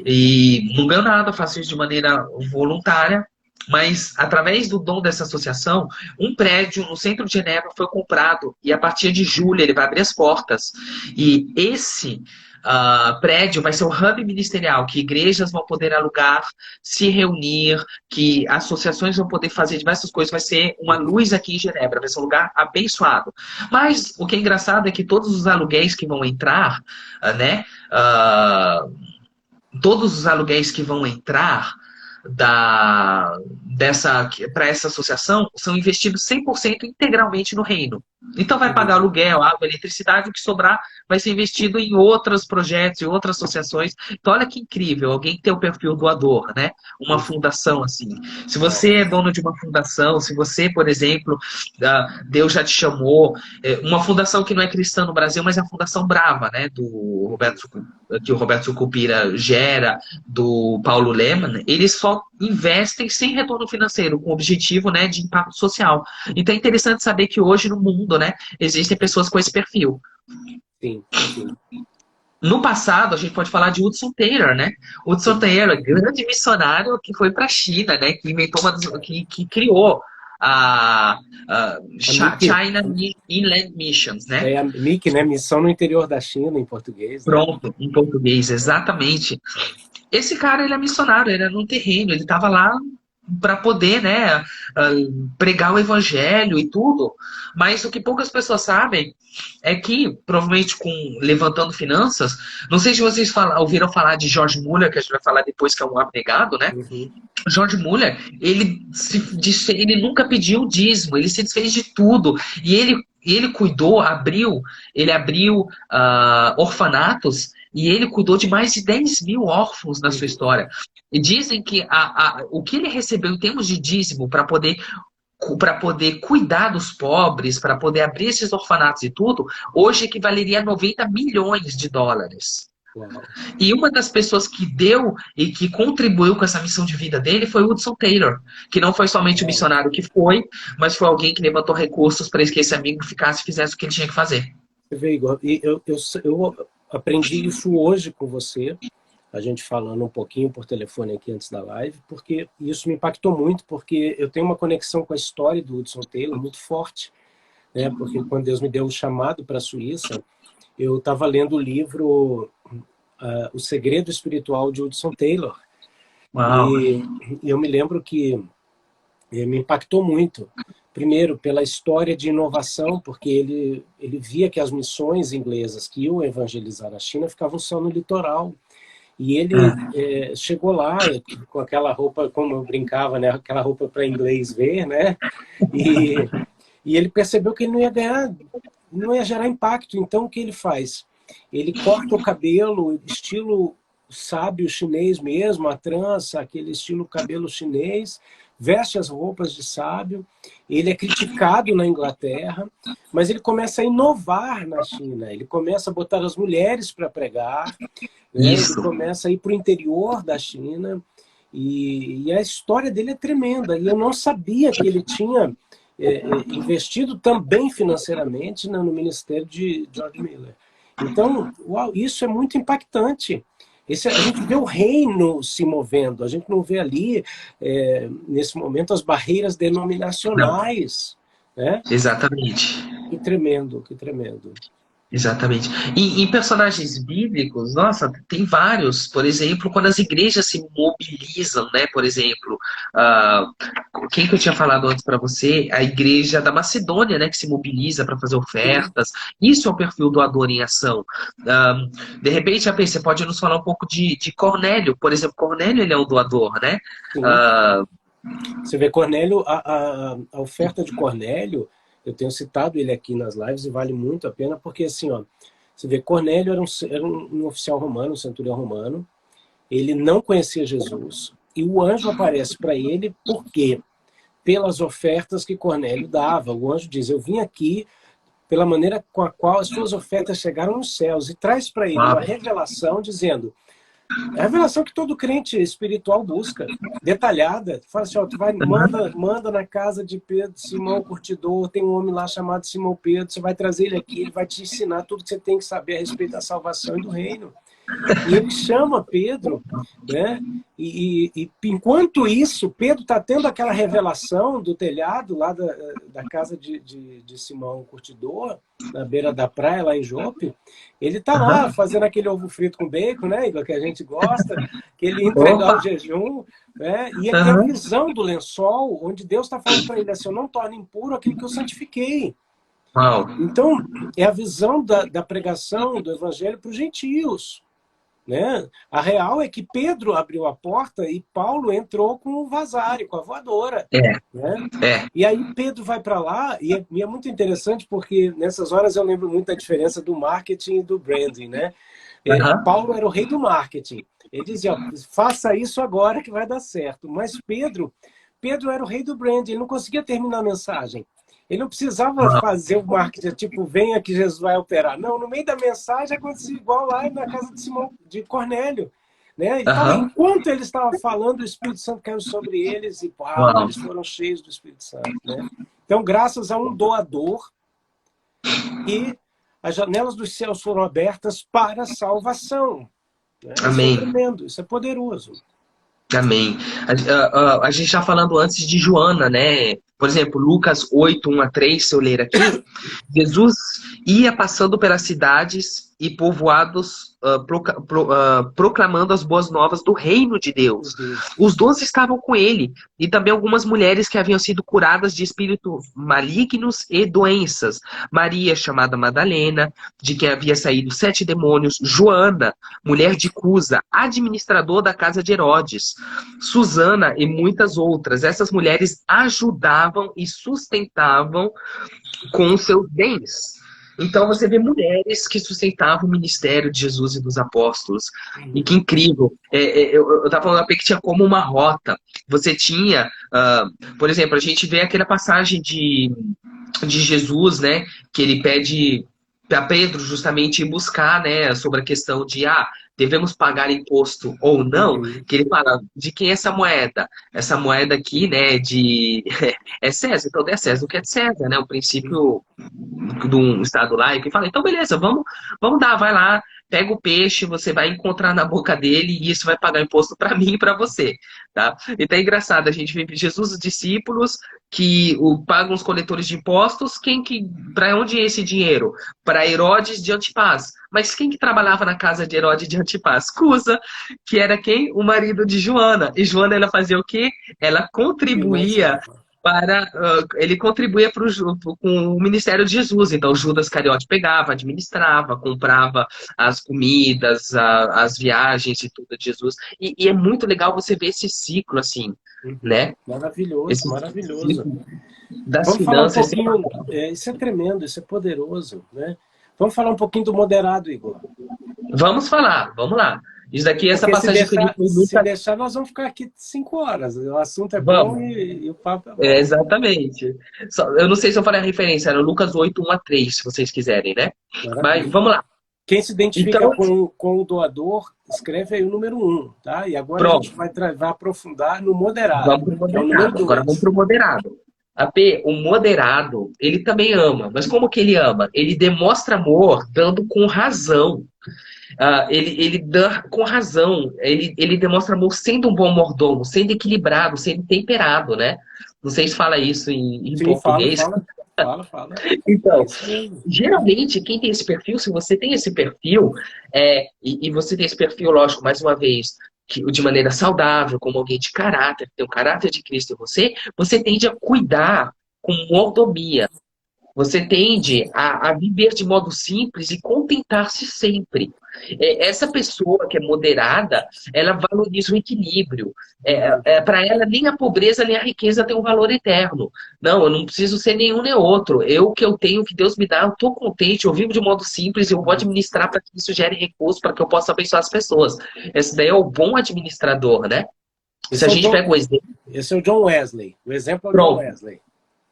E não ganho nada, faço isso de maneira voluntária, mas através do dom dessa associação, um prédio no centro de Genebra foi comprado e a partir de julho ele vai abrir as portas. E esse prédio vai ser um hub ministerial, que igrejas vão poder alugar, se reunir, que associações vão poder fazer diversas coisas. Vai ser uma luz aqui em Genebra, vai ser um lugar abençoado. Mas o que é engraçado é que todos os aluguéis que vão entrar, todos os aluguéis que vão entrar para essa associação são investidos 100% integralmente no reino. Então vai pagar aluguel, água, eletricidade, o que sobrar vai ser investido em outros projetos, em outras associações. Então olha que incrível, alguém tem o perfil doador, né? Uma fundação assim. Se você é dono de uma fundação, se você, por exemplo, Deus já te chamou, uma fundação que não é cristã no Brasil, mas é a Fundação Brava, né? Que o Roberto Sucupira gera, do Paulo Lemann, eles investem sem retorno financeiro, com o objetivo, né, de impacto social. Então é interessante saber que hoje no mundo, né, existem pessoas com esse perfil. Sim, sim, No passado, a gente pode falar de Hudson Taylor, né? Hudson sim. Taylor, grande missionário que foi para a China, né? Que inventou que criou a A MIC, China Inland Missions, né? a MIC, né? Missão no interior da China, em português, né? Pronto, em português, exatamente. Esse cara, ele é missionário, ele é no terreno, ele estava lá para poder, né, pregar o evangelho e tudo. Mas o que poucas pessoas sabem é que, provavelmente levantando finanças, não sei se vocês ouviram falar de George Muller, que a gente vai falar depois, que é um abnegado, né? Uhum. George Muller, ele nunca pediu dízimo, ele se desfez de tudo. E ele ele abriu orfanatos e ele cuidou de mais de 10 mil órfãos na sua Uhum. história. E dizem que o que ele recebeu em termos de dízimo para poder cuidar dos pobres, para poder abrir esses orfanatos e tudo, hoje equivaleria a 90 milhões de dólares. Uau. E uma das pessoas que deu e que contribuiu com essa missão de vida dele foi o Hudson Taylor, que não foi somente o Uau. missionário que foi, mas foi alguém que levantou recursos para que esse amigo ficasse e fizesse o que ele tinha que fazer. Você vê, Igor, e eu aprendi isso hoje com você, a gente falando um pouquinho por telefone aqui antes da live, porque isso me impactou muito, porque eu tenho uma conexão com a história do Hudson Taylor muito forte, né? Porque quando Deus me deu o chamado para a Suíça, eu estava lendo o livro O Segredo Espiritual de Hudson Taylor, Uau! e eu me lembro que me impactou muito. Primeiro, pela história de inovação, porque ele via que as missões inglesas que iam evangelizar a China ficavam só no litoral. E ele chegou lá com aquela roupa, como eu brincava, né? Aquela roupa para inglês ver, né? E, e ele percebeu que ele não ia ganhar, não ia gerar impacto. Então, o que ele faz? Ele corta o cabelo, estilo sábio chinês mesmo, a trança, aquele estilo cabelo chinês, veste as roupas de sábio. Ele é criticado na Inglaterra, mas ele começa a inovar na China. Ele começa a botar as mulheres para pregar, né? Ele Isso. começa a ir para o interior da China, e a história dele é tremenda. E eu não sabia que ele tinha investido também financeiramente no ministério de George Miller. Então, uau, isso é muito impactante. A gente vê o reino se movendo, a gente não vê ali, nesse momento, as barreiras Não, denominacionais. Né? exatamente. Que tremendo, que tremendo. Exatamente. E em personagens bíblicos, nossa, tem vários. Por exemplo, quando as igrejas se mobilizam, né? Por exemplo, ah, quem que eu tinha falado antes para você? A igreja da Macedônia, né? Que se mobiliza para fazer Sim, ofertas. Isso é o perfil doador em ação. Ah, de repente, você pode nos falar um pouco de Cornélio. Por exemplo, Cornélio, ele é um doador, né? sim. Ah, Você vê, Cornélio, a oferta de Cornélio, eu tenho citado ele aqui nas lives e vale muito a pena, porque assim, ó, você vê, Cornélio era um oficial romano, um centurião romano, ele não conhecia Jesus, e o anjo aparece para ele, por quê? Pelas ofertas que Cornélio dava. O anjo diz, eu vim aqui pela maneira com a qual as suas ofertas chegaram nos céus, e traz para ele uma uau, revelação dizendo, é a revelação que todo crente espiritual busca, detalhada. Fala assim, ó, tu vai, manda na casa de Pedro, Simão Curtidor, tem um homem lá chamado Simão Pedro, você vai trazer ele aqui, ele vai te ensinar tudo que você tem que saber a respeito da salvação e do reino. E ele chama Pedro, né? E enquanto isso, Pedro está tendo aquela revelação do telhado lá da casa de Simão Curtidor, na beira da praia, lá em Jope. Ele está lá aham, fazendo aquele ovo frito com bacon, né, Igor, que a gente gosta, que ele ia entregar opa, o jejum, né? E ele tem a aham, visão do lençol, onde Deus está falando para ele assim, eu não torno impuro aquilo que eu santifiquei. uau, Então, é a visão da pregação do evangelho para os gentios. Né? A real é que Pedro abriu a porta e Paulo entrou com o vasário, com a voadora. é, Né? é, E aí Pedro vai para lá, e é muito interessante porque nessas horas eu lembro muito da diferença do marketing e do branding. Né? aham, Paulo era o rei do marketing. Ele dizia, ó, faça isso agora que vai dar certo. Mas Pedro era o rei do branding, ele não conseguia terminar a mensagem. Ele não precisava uau, fazer o marketing, tipo, venha que Jesus vai operar. Não, no meio da mensagem acontecia igual lá na casa de Simão, de Cornélio. né? Então, Aham. enquanto ele estava falando, o Espírito Santo caiu sobre eles e pau, Uau. eles foram cheios do Espírito Santo, né? Então, graças a um doador, e as janelas dos céus foram abertas para a salvação, né? Isso é Amém. tremendo, isso é poderoso. Amém. A gente está falando antes de Joana, né? Por exemplo, Lucas 8, 1 a 3, se eu ler aqui, Jesus ia passando pelas cidades e povoados, proclamando as boas novas do reino de Deus. Os 12 estavam com ele, e também algumas mulheres que haviam sido curadas de espíritos malignos e doenças. Maria, chamada Madalena, de quem havia saído 7 demônios. Joana, mulher de Cusa, administrador da casa de Herodes. Susana e muitas outras. Essas mulheres ajudavam e sustentavam com os seus bens. Então você vê mulheres que sustentavam o ministério de Jesus e dos apóstolos. E que incrível. Eu estava falando que tinha como uma rota. Você tinha, por exemplo, a gente vê aquela passagem de Jesus, né? Que ele pede para Pedro justamente ir buscar, né? Sobre a questão de, devemos pagar imposto ou não. Que ele fala, de quem é essa moeda? Essa moeda aqui, né? É César, então é César o que é de César, né? O princípio de um Estado laico. E fala, então beleza, vamos dar, vai lá, pega o peixe, você vai encontrar na boca dele e isso vai pagar imposto para mim e para você, tá? Então é engraçado, a gente vê Jesus, os discípulos que pagam os coletores de impostos, para onde é esse dinheiro? Para Herodes de Antipas. Mas quem que trabalhava na casa de Herodes de Antipas? Cusa, que era quem? O marido de Joana. E Joana, ela fazia o quê? Ela contribuía ele contribuía com o ministério de Jesus. Então Judas Cariote pegava, administrava, comprava as comidas, as viagens e tudo de Jesus. E é muito legal você ver esse ciclo assim, né? Maravilhoso, Esse maravilhoso. ciclo das Vamos falar um finanças. pouquinho, isso é tremendo, isso é poderoso, né? Vamos falar um pouquinho do moderado, Igor. Vamos falar, vamos lá. Isso daqui, essa Porque passagem que eu li foi se deixar, nós vamos ficar aqui 5 horas. O assunto é bom Vamos. e o papo é bom. Exatamente. Eu não sei se eu falei a referência, era Lucas 8, 1 a 3, se vocês quiserem, né? Mas vamos lá. Quem se identifica Então, com o doador, escreve aí o número 1, tá? E agora pronto. a gente vai aprofundar no moderado, Vamos pro que é o moderado. número 2. Agora vamos pro moderado. O moderado, ele também ama. Mas como que ele ama? Ele demonstra amor dando com razão. Ele dá com razão. Ele demonstra amor sendo um bom mordomo, sendo equilibrado, sendo temperado, né? Não sei se fala isso em Sim, português. Fala. Então, geralmente, quem tem esse perfil, se você tem esse perfil, e você tem esse perfil, lógico, mais uma vez, de maneira saudável, como alguém de caráter, que tem o caráter de Cristo em você, você tende a cuidar com mordomia. Você tende a viver de modo simples e contentar-se sempre. Essa pessoa que é moderada, ela valoriza o equilíbrio. Para ela, nem a pobreza nem a riqueza tem um valor eterno. Não, eu não preciso ser nenhum nem outro. O que eu tenho, o que Deus me dá, eu estou contente, eu vivo de modo simples, eu vou administrar para que isso gere recurso, para que eu possa abençoar as pessoas. Esse daí é o bom administrador, né? Se a gente pega o exemplo... Esse é o John Wesley. O exemplo é o John Wesley.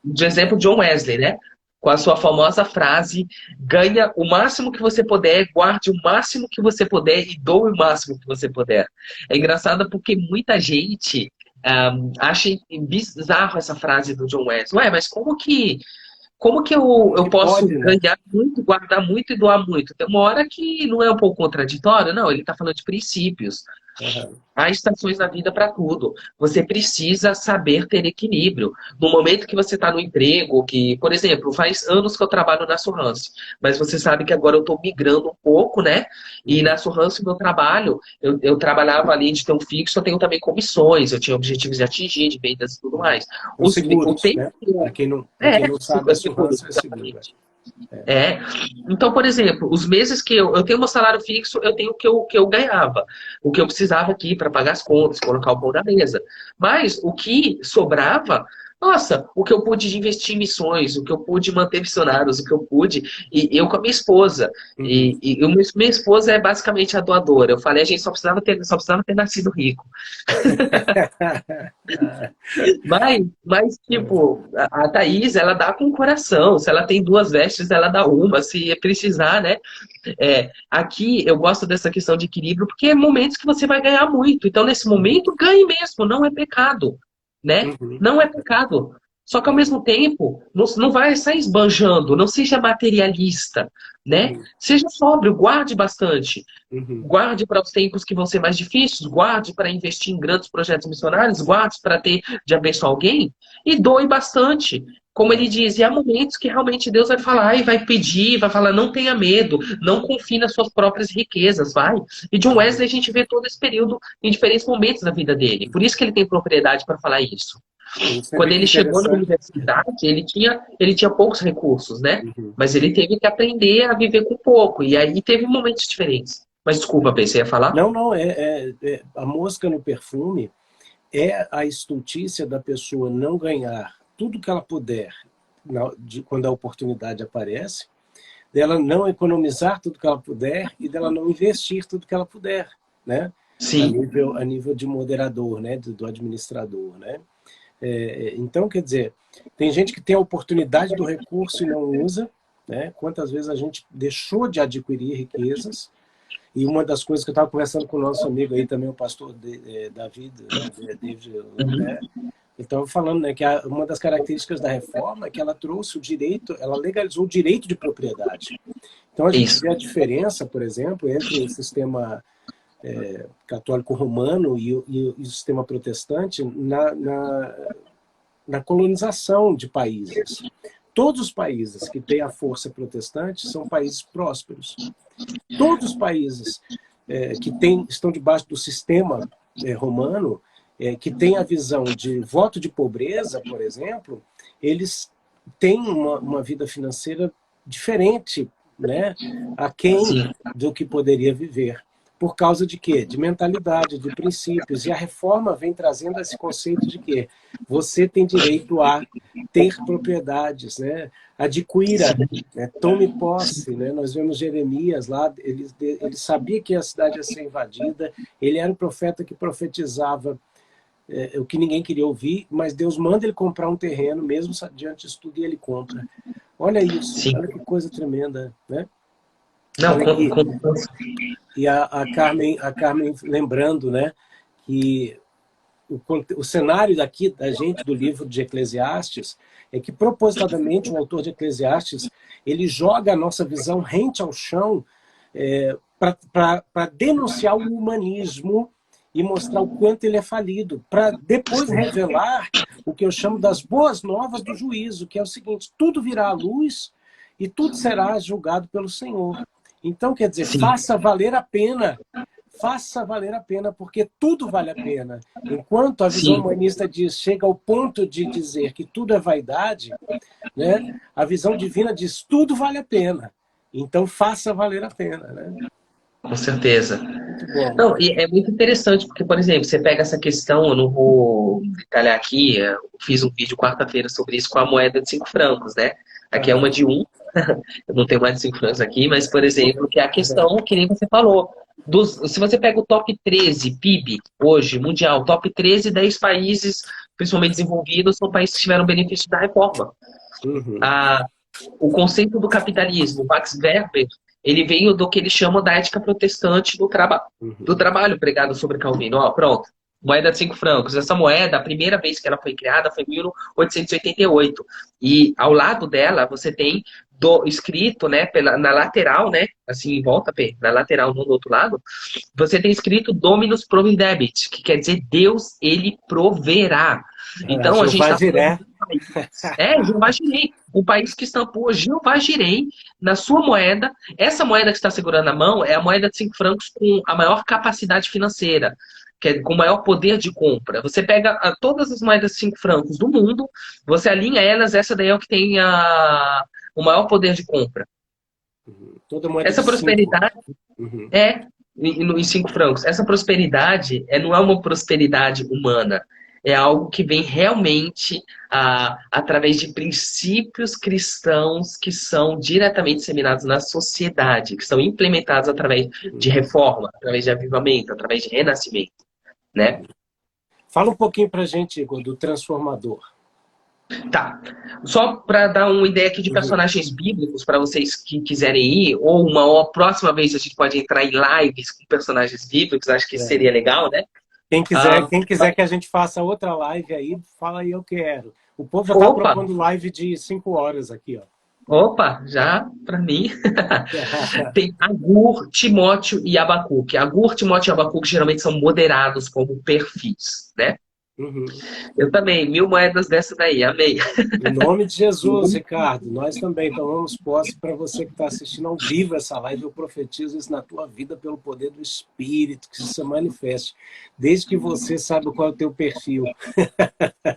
De exemplo, John Wesley, né? Com a sua famosa frase, ganha o máximo que você puder, guarde o máximo que você puder e doe o máximo que você puder. É engraçado porque muita gente acha bizarro essa frase do John Wesley. Ué, mas como que eu posso ganhar muito, guardar muito e doar muito? Tem uma hora que não é um pouco contraditório? Não, ele está falando de princípios. Há estações na vida para tudo. Você precisa saber ter equilíbrio. No momento que você está no emprego, que, por exemplo, faz anos que eu trabalho na Surrance, mas você sabe que agora eu estou migrando um pouco, né? E na Surrance, meu trabalho, eu trabalhava ali de ter um fixo, eu tenho também comissões, eu tinha objetivos de atingir, de vendas e tudo mais. O seguro, né? Para quem não sabe, a Surrance é seguro. Então, por exemplo, os meses que eu tenho meu salário fixo, eu tenho o que eu ganhava, o que eu precisava aqui para pagar as contas, colocar o pão na mesa. Mas o que sobrava, Nossa, o que eu pude investir em missões, o que eu pude manter missionários, o que eu pude, e eu com a minha esposa. Uhum. Minha esposa é basicamente a doadora. Eu falei, a gente só precisava ter nascido rico. Mas tipo, a Thaís, ela dá com o coração. Se ela tem duas vestes, ela dá uma, se precisar, né? Aqui eu gosto dessa questão de equilíbrio, porque é momentos que você vai ganhar muito. Então, nesse momento, ganhe mesmo, não é pecado, né? Uhum. Não é pecado. Só que ao mesmo tempo, não vai sair esbanjando, não seja materialista, né? Uhum. Seja sóbrio, guarde bastante. Uhum. Guarde para os tempos que vão ser mais difíceis, guarde para investir em grandes projetos missionários, guarde para ter de abençoar alguém e doe bastante. Como ele diz, e há momentos que realmente Deus vai falar e vai pedir, vai falar, não tenha medo, não confie nas suas próprias riquezas, vai. E John Uhum. Wesley a gente vê todo esse período em diferentes momentos da vida dele. Por isso que ele tem propriedade para falar isso. Você Quando vê que ele chegou na interessante. universidade, ele tinha poucos recursos, né? Uhum. Mas ele teve que aprender a viver com pouco. E aí teve momentos diferentes. Mas desculpa, Bê, você ia falar? Não, não, a mosca no perfume é a estultícia da pessoa não ganhar tudo que ela puder quando a oportunidade aparece, dela não economizar tudo que ela puder e dela não investir tudo que ela puder, né? Sim, A nível de moderador, né? Do administrador, né? Então, quer dizer, tem gente que tem a oportunidade do recurso e não usa, né? Quantas vezes a gente deixou de adquirir riquezas. E uma das coisas que eu estava conversando com o nosso amigo aí também, o pastor David, uhum, né? Então, falando, né, que uma das características da reforma é que ela trouxe o direito, ela legalizou o direito de propriedade. Então, a gente isso. vê a diferença, por exemplo, entre o sistema católico romano e o sistema protestante na colonização de países. Todos os países que têm a força protestante são países prósperos. Todos os países estão debaixo do sistema romano, que tem a visão de voto de pobreza, por exemplo, eles têm uma vida financeira diferente, né, aquém Sim, do que poderia viver. Por causa de quê? De mentalidade, de princípios. E a reforma vem trazendo esse conceito de que você tem direito a ter propriedades, né? Adquira, sim, né? Tome posse, né? Nós vemos Jeremias lá, ele sabia que a cidade ia ser invadida, ele era um profeta que profetizava o que ninguém queria ouvir, mas Deus manda ele comprar um terreno, mesmo diante disso tudo, e ele compra. Olha isso, sim. olha que coisa tremenda, né? Não, Olha aqui, e a Carmen lembrando, né, que o cenário daqui da gente do livro de Eclesiastes é que propositadamente o autor de Eclesiastes ele joga a nossa visão rente ao chão para denunciar o humanismo e mostrar o quanto ele é falido, para depois revelar o que eu chamo das boas novas do juízo, que é o seguinte: tudo virá à luz e tudo será julgado pelo Senhor. Então, quer dizer, sim, faça valer a pena, porque tudo vale a pena. Enquanto a visão sim, humanista diz, chega ao ponto de dizer que tudo é vaidade, né? A visão divina diz, tudo vale a pena. Então, faça valer a pena, né? com certeza. Muito bom. Não, e é muito interessante, porque, por exemplo, você pega essa questão, eu não vou detalhar aqui, eu fiz um vídeo quarta-feira sobre isso com a moeda de 5 francos, né? Aqui é Aham. uma de um, eu não tenho mais de 5 francos aqui, mas, por exemplo, que é a questão, que nem você falou, se você pega o top 13 PIB hoje, mundial, top 13, 10 países, principalmente desenvolvidos, são países que tiveram benefício da reforma. Uhum. A, o conceito do capitalismo, Max Weber, ele veio do que ele chama da ética protestante do Uhum. trabalho pregado sobre Calvino. Ó, pronto, moeda de 5 francos. Essa moeda, a primeira vez que ela foi criada foi em 1888. E ao lado dela, você tem escrito, né, na lateral, né, assim, em volta, na lateral, não do outro lado, você tem escrito Dominus Providebit, que quer dizer Deus, ele proverá. Então, a gente Jeová está falando Jiré. de um país. Jeová Jireh. Um país que estampou Jeová Jireh na sua moeda. Essa moeda que está segurando na mão é a moeda de 5 francos com a maior capacidade financeira, que é com maior poder de compra. Você pega todas as moedas de 5 francos do mundo, você alinha elas, essa daí é o que tem o maior poder de compra. Uhum. Toda moeda de Essa 5. prosperidade Uhum. em 5 francos. Essa prosperidade não é uma prosperidade humana. é algo que vem realmente através de princípios cristãos que são diretamente disseminados na sociedade, que são implementados através de reforma, através de avivamento, através de renascimento, né? Fala um pouquinho pra gente, Igor, do Transformador. Tá. Só para dar uma ideia aqui de personagens bíblicos para vocês que quiserem ir, ou uma próxima vez a gente pode entrar em lives com personagens bíblicos, acho que seria legal, né? Quem quiser que a gente faça outra live aí, fala aí, eu quero. O povo já está propondo live de 5 horas aqui, ó. Opa, já para mim. Tem Agur, Timóteo e Abacuque. Agur, Timóteo e Abacuque geralmente são moderados como perfis, né? Uhum. Eu também, 1000 moedas dessa daí, amei. Em nome de Jesus, Ricardo, nós também tomamos posse. Para você que está assistindo ao vivo essa live, eu profetizo isso na tua vida pelo poder do Espírito, que isso se manifeste, desde que você saiba qual é o teu perfil.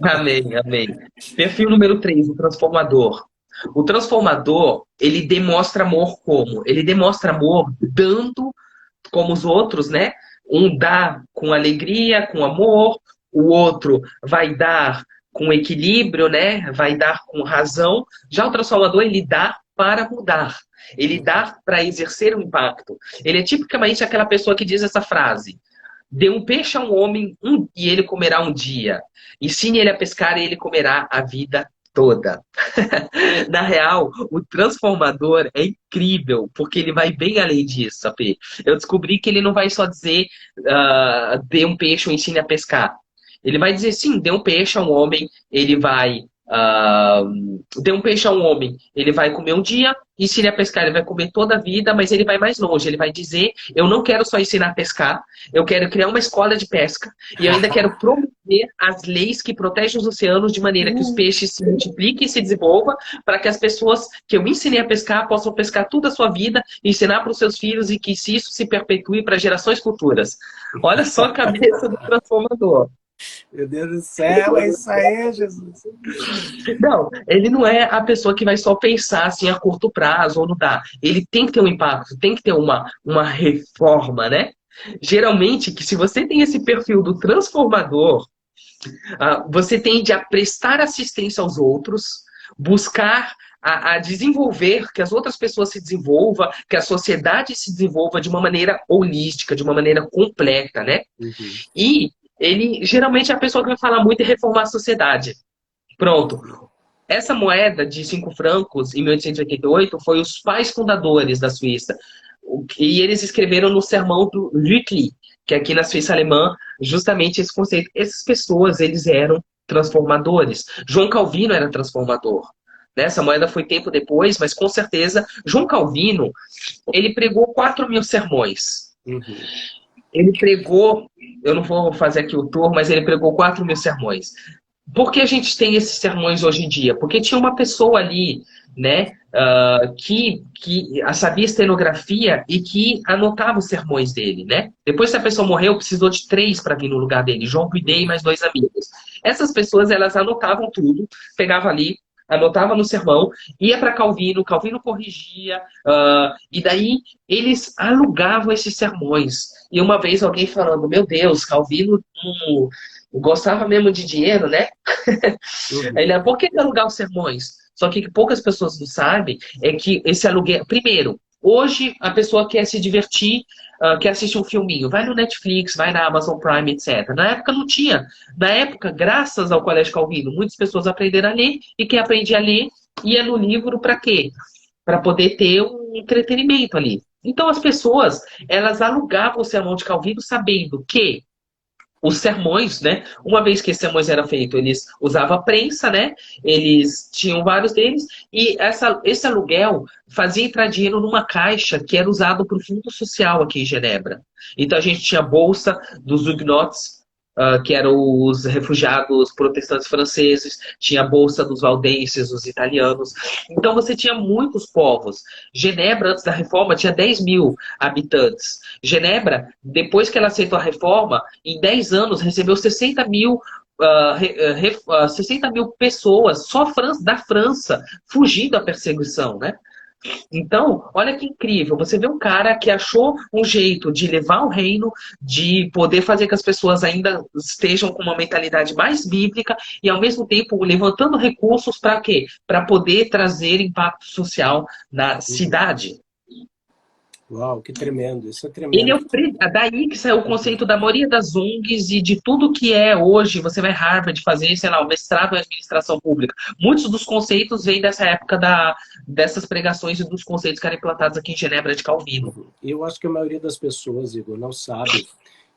Amém, amém. Perfil número 3, o transformador. O transformador, ele demonstra amor como? Ele demonstra amor dando como os outros, né? Um dá com alegria, com amor, o outro vai dar com equilíbrio, né? Vai dar com razão. Já o transformador, ele dá para mudar. Ele dá para exercer um impacto. Ele é tipicamente aquela pessoa que diz essa frase: dê um peixe a um homem e ele comerá um dia. Ensine ele a pescar e ele comerá a vida toda. Na real, o transformador é incrível, porque ele vai bem além disso, sabe? Eu descobri que ele não vai só dizer dê um peixe ou ensine a pescar. Ele vai dizer, sim, dê um peixe a um homem, ele vai... dê um peixe a um homem, ele vai comer um dia, ensine a pescar, ele vai comer toda a vida, mas ele vai mais longe, ele vai dizer, eu não quero só ensinar a pescar, eu quero criar uma escola de pesca, e eu ainda quero promover as leis que protegem os oceanos de maneira que os peixes se multipliquem e se desenvolvam, para que as pessoas que eu ensinei a pescar possam pescar toda a sua vida, ensinar para os seus filhos e que isso se perpetue para gerações futuras. Olha só a cabeça do transformador. Meu Deus do céu, é isso aí, Jesus. Não, ele não é a pessoa que vai só pensar assim a curto prazo ou não dá. Ele tem que ter um impacto, tem que ter uma reforma, né? Geralmente, que se você tem esse perfil do transformador, você tende a prestar assistência aos outros, buscar a desenvolver, que as outras pessoas se desenvolvam, que a sociedade se desenvolva de uma maneira holística, de uma maneira completa, né? Uhum. E ele geralmente é a pessoa que vai falar muito em reformar a sociedade. Pronto. Essa moeda de 5 francos, em 1888, foi os pais fundadores da Suíça. E eles escreveram no sermão do Lutli, que aqui na Suíça alemã, justamente esse conceito. Essas pessoas, eles eram transformadores. João Calvino era transformador. Essa moeda foi tempo depois, mas com certeza, João Calvino, ele pregou 4.000 sermões. Uhum. Ele pregou, eu não vou fazer aqui o tour, mas ele pregou 4.000 sermões. Por que a gente tem esses sermões hoje em dia? Porque tinha uma pessoa ali, né, que sabia estenografia e que anotava os sermões dele, né? Depois que a pessoa morreu, precisou de 3 para vir no lugar dele, João Guidei e mais 2 amigos. Essas pessoas, elas anotavam tudo, pegavam ali, anotava no sermão, ia para Calvino, Calvino corrigia, e daí eles alugavam esses sermões. E uma vez alguém falando, meu Deus, Calvino gostava mesmo de dinheiro, né? Uhum. Ele, por que alugar os sermões? Só que poucas pessoas não sabem é que esse aluguel... Primeiro, hoje a pessoa quer se divertir, quer assistir um filminho, vai no Netflix, vai na Amazon Prime, etc. Na época não tinha. Na época, graças ao Colégio Calvino, muitas pessoas aprenderam a ler, e quem aprendia a ler ia no livro para quê? Para poder ter um entretenimento ali. Então as pessoas, elas alugavam o sermão de Calvino sabendo que os sermões, né? Uma vez que esses sermões eram feitos, eles usavam prensa, né? Eles tinham vários deles, e esse aluguel fazia entrar dinheiro numa caixa que era usado para o Fundo Social aqui em Genebra. Então a gente tinha a bolsa dos Huguenots, que eram os refugiados protestantes franceses, tinha a bolsa dos valdenses, os italianos. Então você tinha muitos povos. Genebra, antes da reforma, tinha 10.000 habitantes. Genebra, depois que ela aceitou a reforma, em 10 anos recebeu 60.000 60.000 pessoas só da França fugindo da perseguição, né? Então, olha que incrível. Você vê um cara que achou um jeito de levar o reino, de poder fazer que as pessoas ainda estejam com uma mentalidade mais bíblica e, ao mesmo tempo, levantando recursos para quê? Para poder trazer impacto social na Uhum. cidade. Uau, que tremendo, isso é Ele é tremendo. o, daí que saiu o conceito da maioria das ONGs e de tudo que é hoje. Você vai Harvard fazer, sei lá, o mestrado em administração pública. Muitos dos conceitos vêm dessa época dessas pregações e dos conceitos que eram implantados aqui em Genebra de Calvino. Uhum. Eu acho que a maioria das pessoas, Igor, não sabe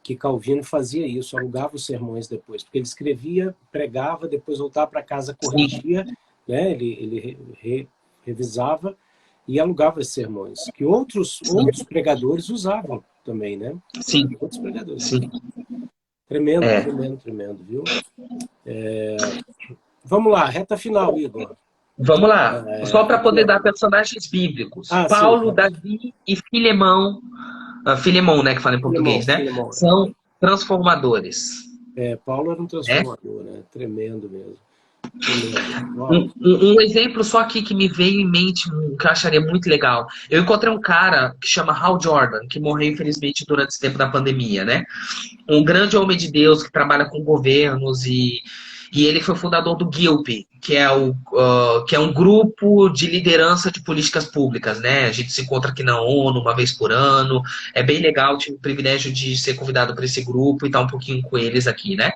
que Calvino fazia isso, alugava os sermões depois, porque ele escrevia, pregava, depois voltava para casa, Sim, corrigia, né? Ele revisava e alugava esses sermões, que outros pregadores usavam também, né? sim, Outros pregadores sim. usavam. Tremendo, É. tremendo, tremendo, viu? Vamos lá, reta final, Igor. Vamos lá. Só para Aqui, poder ó. dar personagens bíblicos. Ah, sim, Paulo, Davi e Filemão. Filemão, né, que fala em Filemão, português, né? Filemão. São transformadores. Paulo era um Né? transformador, né? Tremendo mesmo. Tremendo. Uau. Um exemplo só aqui que me veio em mente, que eu acharia muito legal. Eu encontrei um cara que chama Hal Jordan, que morreu infelizmente durante esse tempo da pandemia, né? Um grande homem de Deus que trabalha com governos e ele foi fundador do GILP, que é um grupo de liderança de políticas públicas, né? A gente se encontra aqui na ONU uma vez por ano. É bem legal, tive o privilégio de ser convidado para esse grupo e estar um pouquinho com eles aqui, né?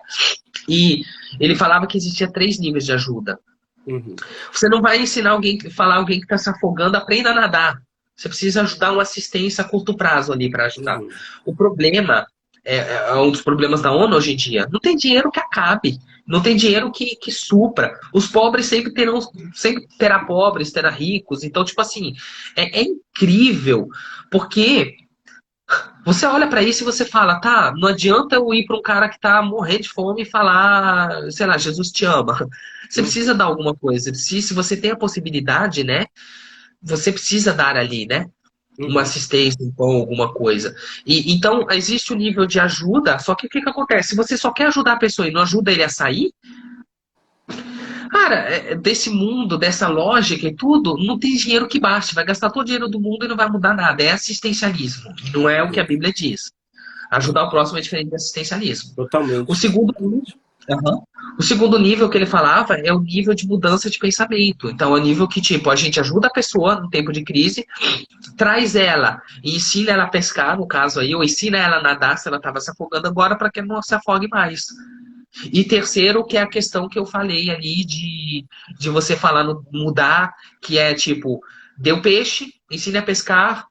E ele falava que existia 3 níveis de ajuda. Uhum. Você não vai ensinar alguém, falar alguém que está se afogando, aprenda a nadar. Você precisa ajudar uma assistência a curto prazo ali para ajudar. Uhum. O problema, é um dos problemas da ONU hoje em dia, não tem dinheiro que acabe, não tem dinheiro que supra. Os pobres sempre terá pobres, terá ricos. Então, tipo assim, é incrível, porque você olha para isso e você fala, tá, não adianta eu ir para um cara que tá morrendo de fome e falar, sei lá, Jesus te ama. Você Uhum. precisa dar alguma coisa. Se você tem a possibilidade, né, você precisa dar ali, né? Uma Uhum. assistência, um pão, alguma coisa. E então existe o nível de ajuda, só que o que que acontece? Se você só quer ajudar a pessoa e não ajuda ele a sair, cara, desse mundo, dessa lógica e tudo, não tem dinheiro que baste. Vai gastar todo o dinheiro do mundo e não vai mudar nada. É assistencialismo. Não é o que a Bíblia diz. Ajudar o próximo é diferente de assistencialismo. O Totalmente, segundo, totalmente. Aham. O segundo nível que ele falava é o nível de mudança de pensamento. Então, é o nível que, tipo, a gente ajuda a pessoa no tempo de crise, traz ela e ensina ela a pescar, no caso aí, ou ensina ela a nadar se ela estava se afogando agora para que ela não se afogue mais. E terceiro, que é a questão que eu falei ali de você falar no mudar, que é tipo, dê o peixe, ensine a pescar,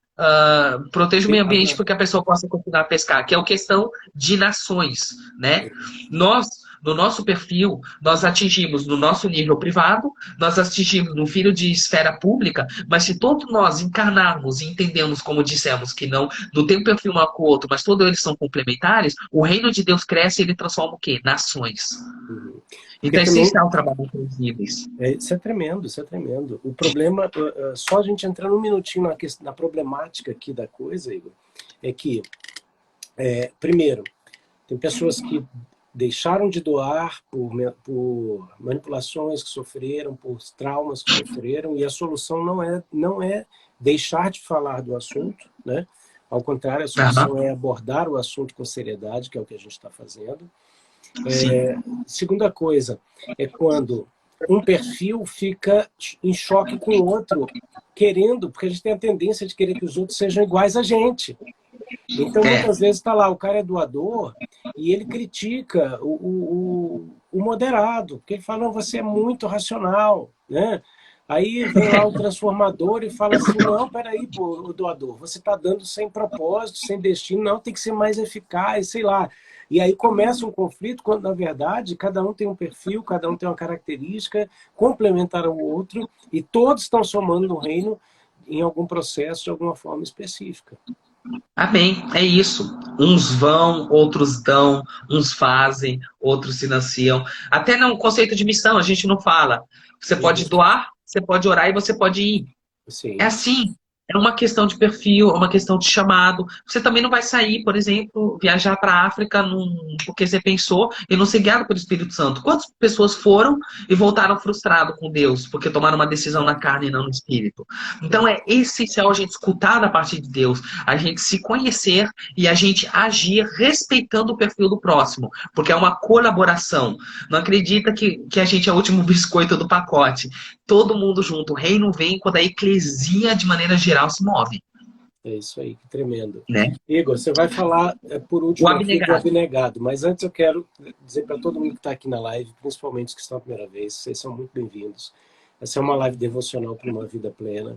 proteja o meio ambiente Aham. para que a pessoa possa continuar a pescar, que é a questão de nações, né? Nós, no nosso perfil, nós atingimos no nosso nível privado, nós atingimos no filho de esfera pública, mas se todos nós encarnarmos e entendemos, como dissemos, que não tem um perfil um com o outro, mas todos eles são complementares, o reino de Deus cresce e ele transforma o quê? Nações. Uhum. Porque Então é também, essencial trabalhar com os níveis. isso é tremendo, isso é tremendo. O problema, só a gente entrar um minutinho na problemática aqui da coisa, Igor, é que, primeiro, tem pessoas que deixaram de doar por manipulações que sofreram, por traumas que sofreram, e a solução não é deixar de falar do assunto, né? Ao contrário, a Aham. solução é abordar o assunto com seriedade, que é o que a gente está fazendo. Sim. Segunda coisa é quando um perfil fica em choque com o outro, querendo, porque a gente tem a tendência de querer que os outros sejam iguais a gente. Então, É. muitas vezes está lá, o cara é doador e ele critica o moderado, porque ele fala, não, você é muito racional, né? Aí vem lá o transformador e fala assim, não, peraí, pô, o doador, você está dando sem propósito, sem destino, não, tem que ser mais eficaz, sei lá. E aí começa um conflito, quando na verdade cada um tem um perfil, cada um tem uma característica complementar ao outro, e todos estão somando no reino em algum processo, de alguma forma específica. Amém. É isso. Uns vão, outros dão, uns fazem, outros financiam. Até no conceito de missão, a gente não fala. Você pode Uhum. doar, você pode orar e você pode ir. É Sim. assim. É uma questão de perfil, é uma questão de chamado. Você também não vai sair, por exemplo, viajar para a África porque você pensou e não ser guiado pelo Espírito Santo. Quantas pessoas foram e voltaram frustrados com Deus, porque tomaram uma decisão na carne e não no Espírito? Então é essencial a gente escutar da parte de Deus, a gente se conhecer e a gente agir respeitando o perfil do próximo, porque é uma colaboração. Não acredita que a gente é o último biscoito do pacote. Todo mundo junto. O reino vem quando a eclesia, de maneira geral, se move. É isso aí, que tremendo. Né? Igor, você vai falar por O último aqui do abnegado. abnegado, mas antes eu quero dizer para todo mundo que está aqui na live, principalmente os que estão a primeira vez, vocês são muito bem-vindos. Essa é uma live devocional para uma vida plena.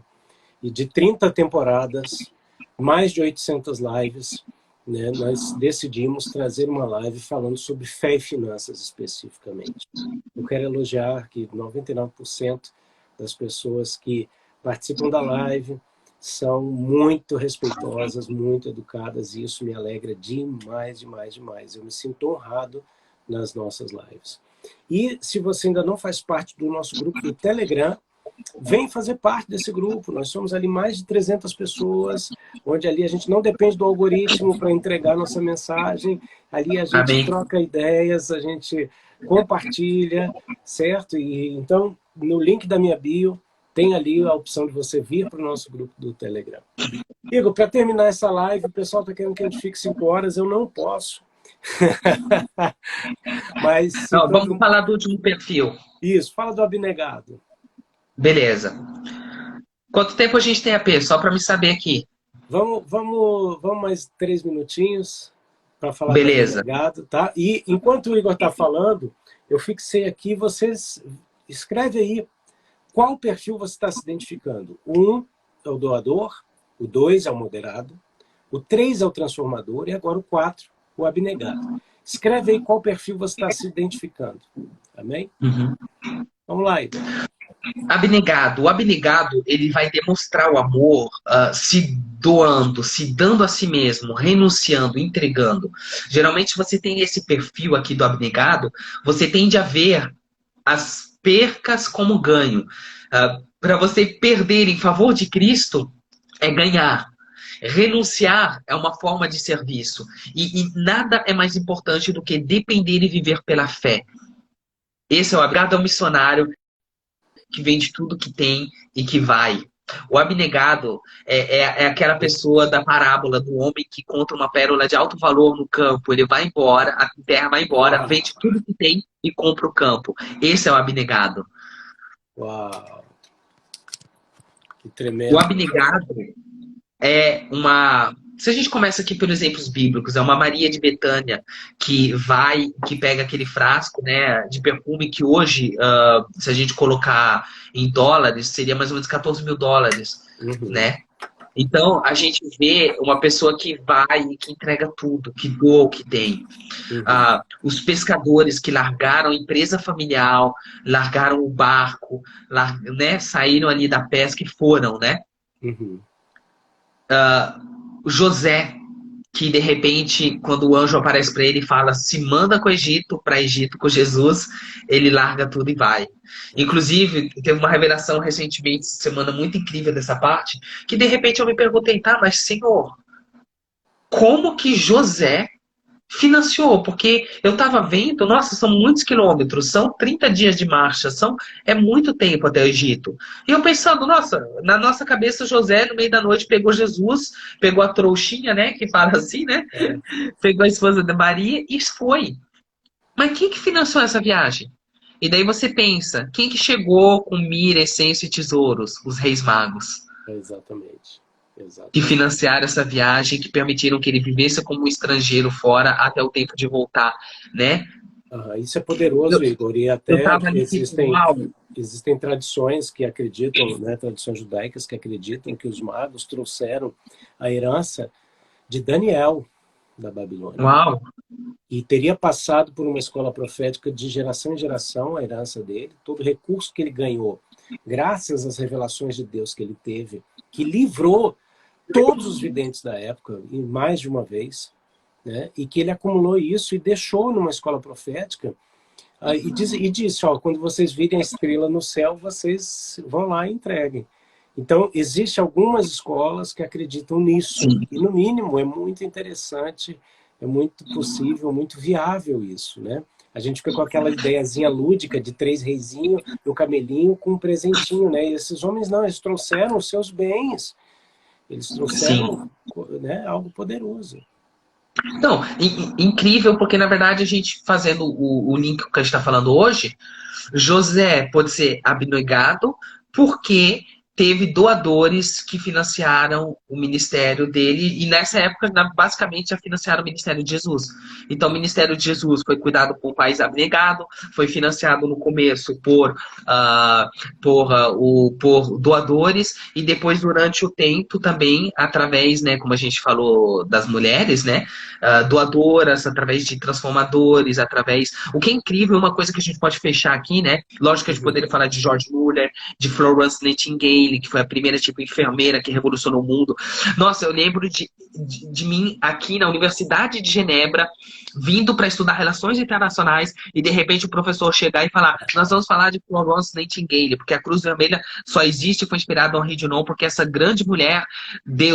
E de 30 temporadas, mais de 800 lives, né, nós decidimos trazer uma live falando sobre fé e finanças especificamente. Eu quero elogiar que 99% das pessoas que participam da live são muito respeitosas, muito educadas, e isso me alegra demais, demais, demais. Eu me sinto honrado nas nossas lives. E se você ainda não faz parte do nosso grupo do Telegram, vem fazer parte desse grupo. Nós somos ali mais de 300 pessoas, onde ali a gente não depende do algoritmo para entregar nossa mensagem. Ali a gente Amém. troca ideias, a gente compartilha, certo? E então, no link da minha bio, tem ali a opção de você vir para o nosso grupo do Telegram. Igor, para terminar essa live, o pessoal está querendo que a gente fique 5 horas, eu não posso. Mas Não, vamos falar do último perfil. Isso, fala do abnegado. Beleza. Quanto tempo a gente tem, AP? Só para me saber aqui. Vamos mais 3 minutinhos para falar Beleza. do abnegado, tá? E enquanto o Igor está falando, eu fixei aqui, vocês escreve aí qual perfil você está se identificando. O 1 é o doador, o 2 é o moderado, o 3 é o transformador e agora o 4, o abnegado. Escreve aí qual perfil você está se identificando. Amém? Uhum. Vamos lá, Igor. Abnegado. O abnegado, ele vai demonstrar o amor se doando, se dando a si mesmo, renunciando, entregando. Geralmente você tem esse perfil aqui do abnegado, você tende a ver as percas como ganho. Para você perder em favor de Cristo, é ganhar. Renunciar é uma forma de serviço. E nada é mais importante do que depender e viver pela fé. Esse é o abnegado, é o missionário que vende tudo que tem e que vai. O abnegado é aquela pessoa da parábola do homem que encontra uma pérola de alto valor no campo. Ele vai embora, a terra vai embora, vende tudo que tem e compra o campo. Esse é o abnegado. Uau! Que tremendo. O abnegado é uma... Se a gente começa aqui pelos exemplos bíblicos, é uma Maria de Betânia que pega aquele frasco, né, de perfume que hoje, se a gente colocar em dólares, seria mais ou menos 14 mil dólares, né? Então, a gente vê uma pessoa que vai e que entrega tudo, que doa o que tem. Os pescadores que largaram a empresa familiar, largaram o barco, né, saíram ali da pesca e foram, né? José, que de repente, quando o anjo aparece para ele e fala, se manda para Egito com Jesus, ele larga tudo e vai. Inclusive, teve uma revelação recentemente, semana muito incrível dessa parte, que de repente eu me perguntei, tá, mas Senhor, como que José financiou? Porque eu estava vendo, nossa, são muitos quilômetros, são 30 dias de marcha, é muito tempo até o Egito. E eu pensando, nossa, na nossa cabeça José, no meio da noite, pegou Jesus, pegou a trouxinha, né, que fala assim, né, pegou a esposa de Maria e foi. Mas quem que financiou essa viagem? E daí você pensa, quem que chegou com mira, essência e tesouros? Os reis magos. Exatamente. Que financiaram essa viagem, que permitiram que ele vivesse como um estrangeiro fora até o tempo de voltar, né? Isso é poderoso, Igor, e até existem tradições que acreditam, né, tradições judaicas que acreditam que os magos trouxeram a herança de Daniel da Babilônia. Uau! E teria passado por uma escola profética de geração em geração a herança dele, todo o recurso que ele ganhou, graças às revelações de Deus que ele teve, que livrou todos os videntes da época, e mais de uma vez, né? E que ele acumulou isso e deixou numa escola profética, e disse, ó, quando vocês virem a estrela no céu, vocês vão lá e entreguem. Então, existem algumas escolas que acreditam nisso. Sim, E, no mínimo, é muito interessante, é muito possível, muito viável isso, né? A gente fica com aquela ideiazinha lúdica de 3 reizinhos e um camelinho com um presentinho, né? E esses homens não, eles trouxeram os seus bens, eles sim. trouxeram, né, algo poderoso. Não, incrível, porque na verdade a gente fazendo o link que a gente está falando hoje, José pode ser abnegado porque teve doadores que financiaram o ministério dele e nessa época basicamente já financiaram o ministério de Jesus. Então o ministério de Jesus foi cuidado por um país abnegado, foi financiado no começo por doadores e depois durante o tempo também através, né, como a gente falou das mulheres, né, doadoras, através de transformadores, através... O que é incrível, uma coisa que a gente pode fechar aqui, né? Lógico que a gente Uhum. poderia falar de George Muller, de Florence Nightingale, que foi a primeira tipo enfermeira que revolucionou o mundo. Nossa, eu lembro de mim aqui na Universidade de Genebra, vindo para estudar relações internacionais, e de repente o professor chegar e falar: nós vamos falar de Florence Nightingale, porque a Cruz Vermelha só existe e foi inspirada no Henri Dunant, porque essa grande mulher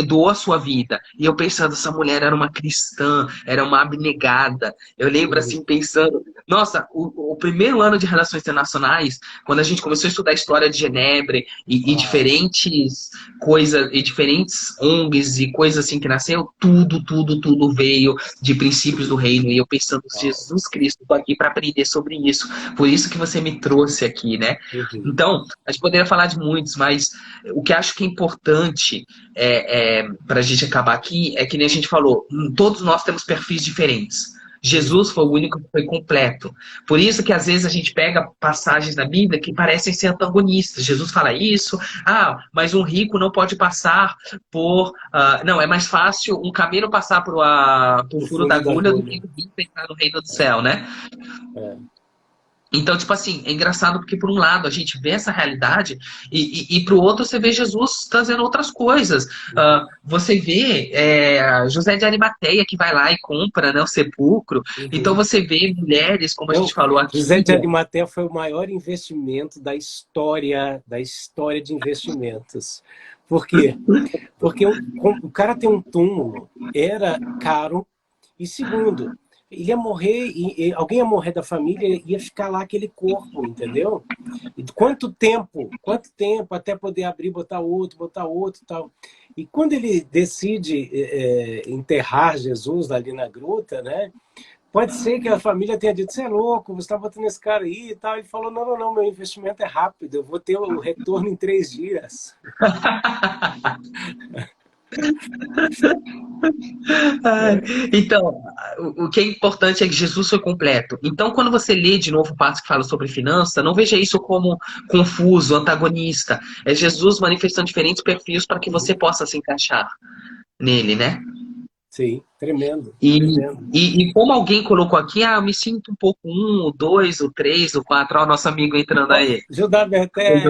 doou a sua vida. E eu pensando, essa mulher era uma cristã, era uma abnegada. Eu lembro Uhum. assim, pensando, nossa, o primeiro ano de Relações Internacionais, quando a gente começou a estudar a história de Genebra e Uau. diferentes coisas, e diferentes ONGs e coisas assim que nasceu, tudo veio de princípios do reino. E eu pensando, Uau. Jesus Cristo, estou aqui para aprender sobre isso. Por isso que você me trouxe aqui, né? Uhum. Então, a gente poderia falar de muitos, mas o que acho que é importante para a gente acabar aqui é que nem a gente falou, todos nós temos perfis diferentes. Jesus Uhum. foi o único que foi completo. Por isso que às vezes a gente pega passagens da Bíblia que parecem ser antagonistas. Jesus fala isso, mas um rico não pode passar por... não, é mais fácil um camelo passar por O furo da furo da agulha do que agulha. um rico entrar no reino do céu, né? É. Então, tipo assim, é engraçado porque, por um lado, a gente vê essa realidade e pro outro, você vê Jesus trazendo outras coisas. Uhum. Você vê José de Arimateia que vai lá e compra, né, o sepulcro. Então, Uhum. você vê mulheres, como a Não, gente falou José aqui. de Arimateia foi o maior investimento da história de investimentos. Por quê? Porque o cara tem um túmulo, era caro, e segundo, ele ia morrer, e alguém ia morrer da família, ia ficar lá aquele corpo, entendeu? E quanto tempo até poder abrir, botar outro e tal. E quando ele decide enterrar Jesus ali na gruta, né? Pode ser que a família tenha dito: você é louco, você está botando esse cara aí e tal. Ele falou: não, não, não, meu investimento é rápido, eu vou ter o retorno em 3 dias. Ai, É, então, o que é importante é que Jesus foi completo. Então, quando você lê de novo o passo que fala sobre finança, não veja isso como confuso, antagonista. É Jesus manifestando diferentes perfis para que você possa se encaixar nele, né? sim, tremendo, E, tremendo. e como alguém colocou aqui, eu me sinto um pouco o dois, o três, o quatro, ó, o nosso amigo entrando Ó, aí. Judá Bertelli!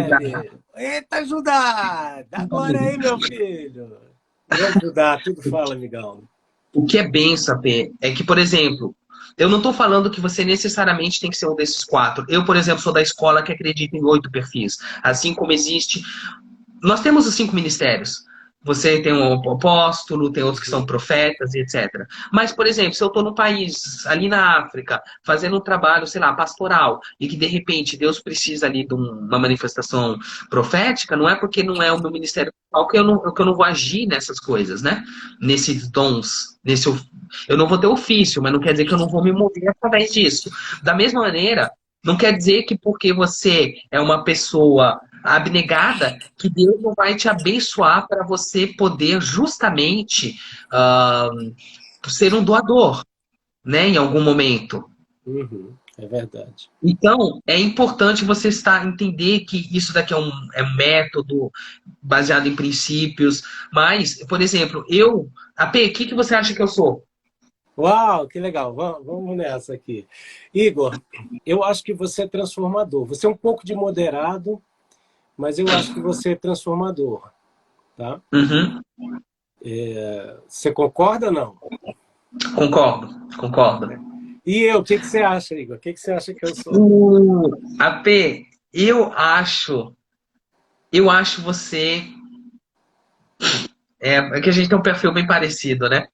Eita, Judá! Agora aí, meu filho! Grande Judá, tudo fala, amigão. O que é benção, AP, é que, por exemplo, eu não estou falando que você necessariamente tem que ser um desses quatro. Eu, por exemplo, sou da escola que acredita em 8 perfis. Assim como existe. Nós temos os 5 ministérios. Você tem um apóstolo, tem outros que são Uhum. profetas e etc. Mas, por exemplo, se eu estou num país, ali na África, fazendo um trabalho, sei lá, pastoral, e que de repente Deus precisa ali de uma manifestação profética, não é porque não é o meu ministério que eu não vou agir nessas coisas, né? Nesses dons, eu não vou ter ofício, mas não quer dizer que eu não vou me mover através disso. Da mesma maneira, não quer dizer que porque você é uma pessoa abnegada, que Deus não vai te abençoar para você poder justamente ser um doador, né, em algum momento. Uhum. É verdade. Então, é importante você entender que isso daqui é um método baseado em princípios, mas, por exemplo, AP, o que você acha que eu sou? Uau, que legal. Vamos nessa aqui. Igor, eu acho que você é transformador. Você é um pouco de moderado, mas eu acho que você é transformador, tá? Uhum, Você concorda ou não? concordo. E eu, o que que você acha, Igor? O que que você acha que eu sou? AP, eu acho você É que a gente tem um perfil bem parecido, né?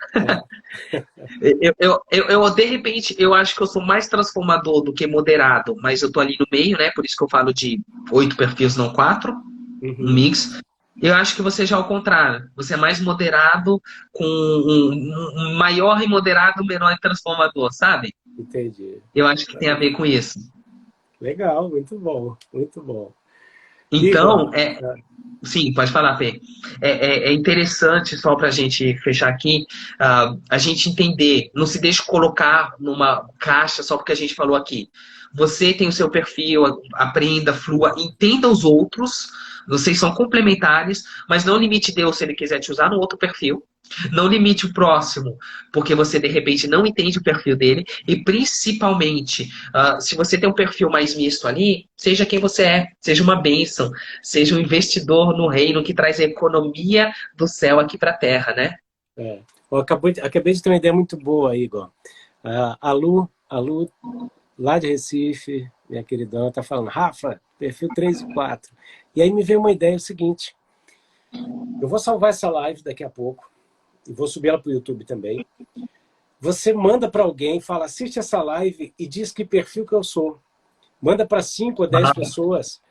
É. De repente, eu acho que eu sou mais transformador do que moderado, mas eu tô ali no meio, né? Por isso que eu falo de 8 perfis, não 4, um Uhum, mix. Eu acho que você já é o contrário. Você é mais moderado, com um maior e moderado, menor e transformador, sabe? entendi. Eu acho que tem a ver com isso. Legal, muito bom, muito bom. Igor, Então, sim, pode falar, Fê. É interessante, só para a gente fechar aqui, a gente entender, não se deixe colocar numa caixa só porque a gente falou aqui. Você tem o seu perfil, aprenda, flua, entenda os outros, vocês são complementares, mas não limite Deus se ele quiser te usar no outro perfil. Não limite o próximo, porque você de repente não entende o perfil dele. E principalmente, se você tem um perfil mais misto ali, seja quem você é, seja uma bênção, seja um investidor no reino que traz a economia do céu aqui para a terra, né? eu acabei de ter uma ideia muito boa, Igor. A Lu, lá de Recife, minha queridona, está falando, Rafa, perfil 3 e 4. E aí me veio uma ideia, é o seguinte, eu vou salvar essa live daqui a pouco, e vou subir ela para o YouTube também. Você manda para alguém, fala, assiste essa live e diz que perfil que eu sou. Manda para 5 ou 10 pessoas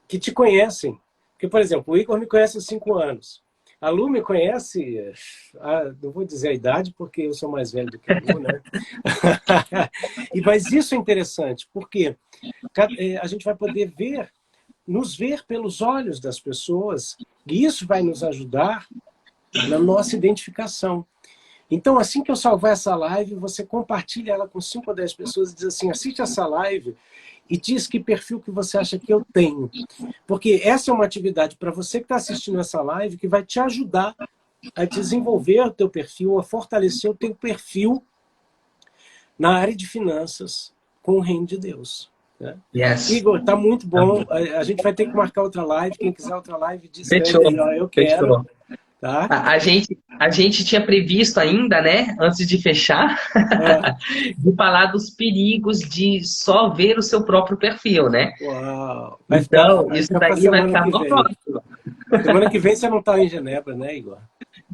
que te conhecem. Porque, por exemplo, o Igor me conhece há 5 anos. A Lu me conhece, não vou dizer a idade, porque eu sou mais velho do que a Lu, né? Mas isso é interessante, porque a gente vai poder nos ver pelos olhos das pessoas, e isso vai nos ajudar na nossa identificação. Então, assim que eu salvar essa live, você compartilha ela com 5 ou 10 pessoas e diz assim, assiste essa live e diz que perfil que você acha que eu tenho. Porque essa é uma atividade para você que está assistindo essa live que vai te ajudar a desenvolver o teu perfil, a fortalecer o teu perfil na área de finanças com o reino de Deus. Né? Yes. Igor, tá muito bom. Amém. A gente vai ter que marcar outra live. Quem quiser outra live, escreve Fechou. aí, ó, eu quero. Fechou. Tá? A gente tinha previsto ainda, né, antes de fechar, Ah, de falar dos perigos de só ver o seu próprio perfil, né? uau. Então, Vai isso ficar para daí vai semana ficar que no vem. próximo. Semana que vem você não está em Genebra, né, Igor?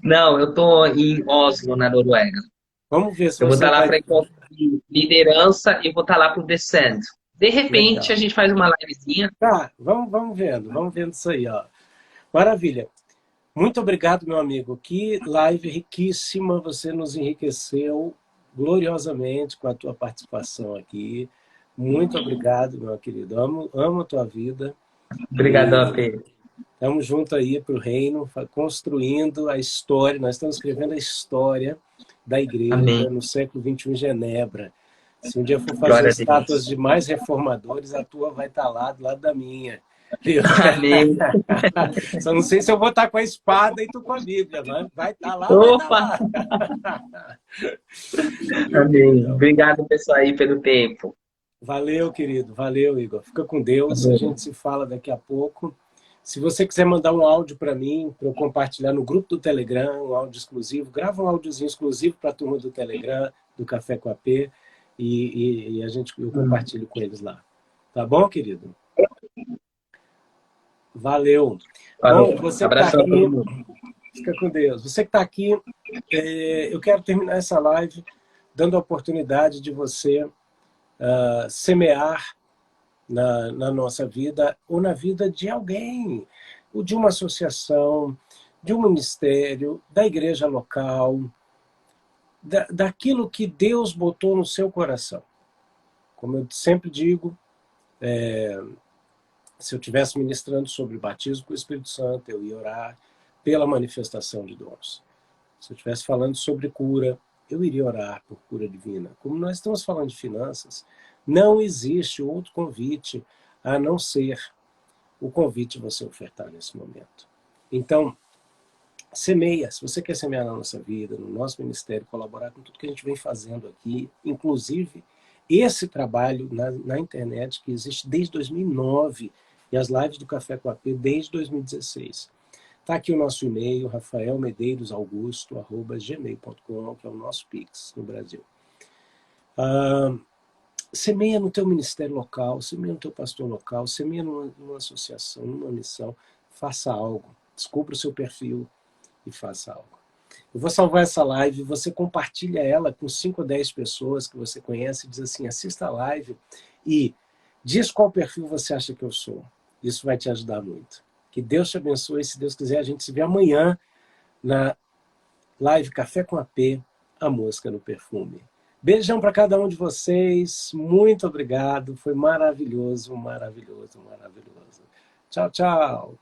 Não, eu tô em Oslo, na Noruega. Vamos ver se Eu vou você estar lá vai. para encontro de liderança e vou estar lá para o Descent. De repente, a Legal. gente faz uma livezinha. Tá, vamos vendo isso aí, ó. Maravilha. Muito obrigado, meu amigo. Que live riquíssima. Você nos enriqueceu gloriosamente com a tua participação aqui. Muito obrigado, meu querido. Amo a tua vida. Obrigadão, E Pedro. estamos juntos aí para o reino, construindo a história. Nós estamos escrevendo a história da igreja Amém. no século XXI em Genebra. Se um dia eu for fazer Glória a estátuas Deus. de mais reformadores, a tua vai estar lá do lado da minha. Viu? Amém. Só não sei se eu vou estar com a espada e tu com a Bíblia, mas vai estar lá, vai estar Opa! lá. Viu, Amém. queridão? Obrigado, pessoal, aí, pelo tempo. Valeu, querido. Valeu, Igor. Fica com Deus. A gente se fala daqui a pouco. Se você quiser mandar um áudio para mim, para eu compartilhar no grupo do Telegram, um áudio exclusivo, grava um áudiozinho exclusivo para a turma do Telegram, do Café com a P, eu compartilho com eles lá. Tá bom, querido? Valeu. Bom, Falou. você que está Abração a todo aqui, mundo. fica com Deus. Você que está aqui, eu quero terminar essa live dando a oportunidade de você semear na nossa vida ou na vida de alguém, ou de uma associação, de um ministério, da igreja local, daquilo que Deus botou no seu coração. Como eu sempre digo, se eu estivesse ministrando sobre batismo com o Espírito Santo, eu ia orar pela manifestação de dons. Se eu estivesse falando sobre cura, eu iria orar por cura divina. Como nós estamos falando de finanças, não existe outro convite a não ser o convite de você ofertar nesse momento. Então, semeia. Se você quer semear na nossa vida, no nosso ministério, colaborar com tudo que a gente vem fazendo aqui, inclusive esse trabalho na internet que existe desde 2009 e as lives do Café com a P desde 2016. Está aqui o nosso e-mail, rafaelmedeirosaugusto@gmail.com, que é o nosso Pix no Brasil. Semeia no teu ministério local, semeia no teu pastor local, semeia numa associação, numa missão, faça algo, descubra o seu perfil, e faça algo. Eu vou salvar essa live, você compartilha ela com 5 ou 10 pessoas que você conhece e diz assim, assista a live e diz qual perfil você acha que eu sou. Isso vai te ajudar muito. Que Deus te abençoe. Se Deus quiser, a gente se vê amanhã na live Café com AP, a mosca no perfume. Beijão para cada um de vocês. Muito obrigado. Foi maravilhoso, maravilhoso, maravilhoso. Tchau, tchau.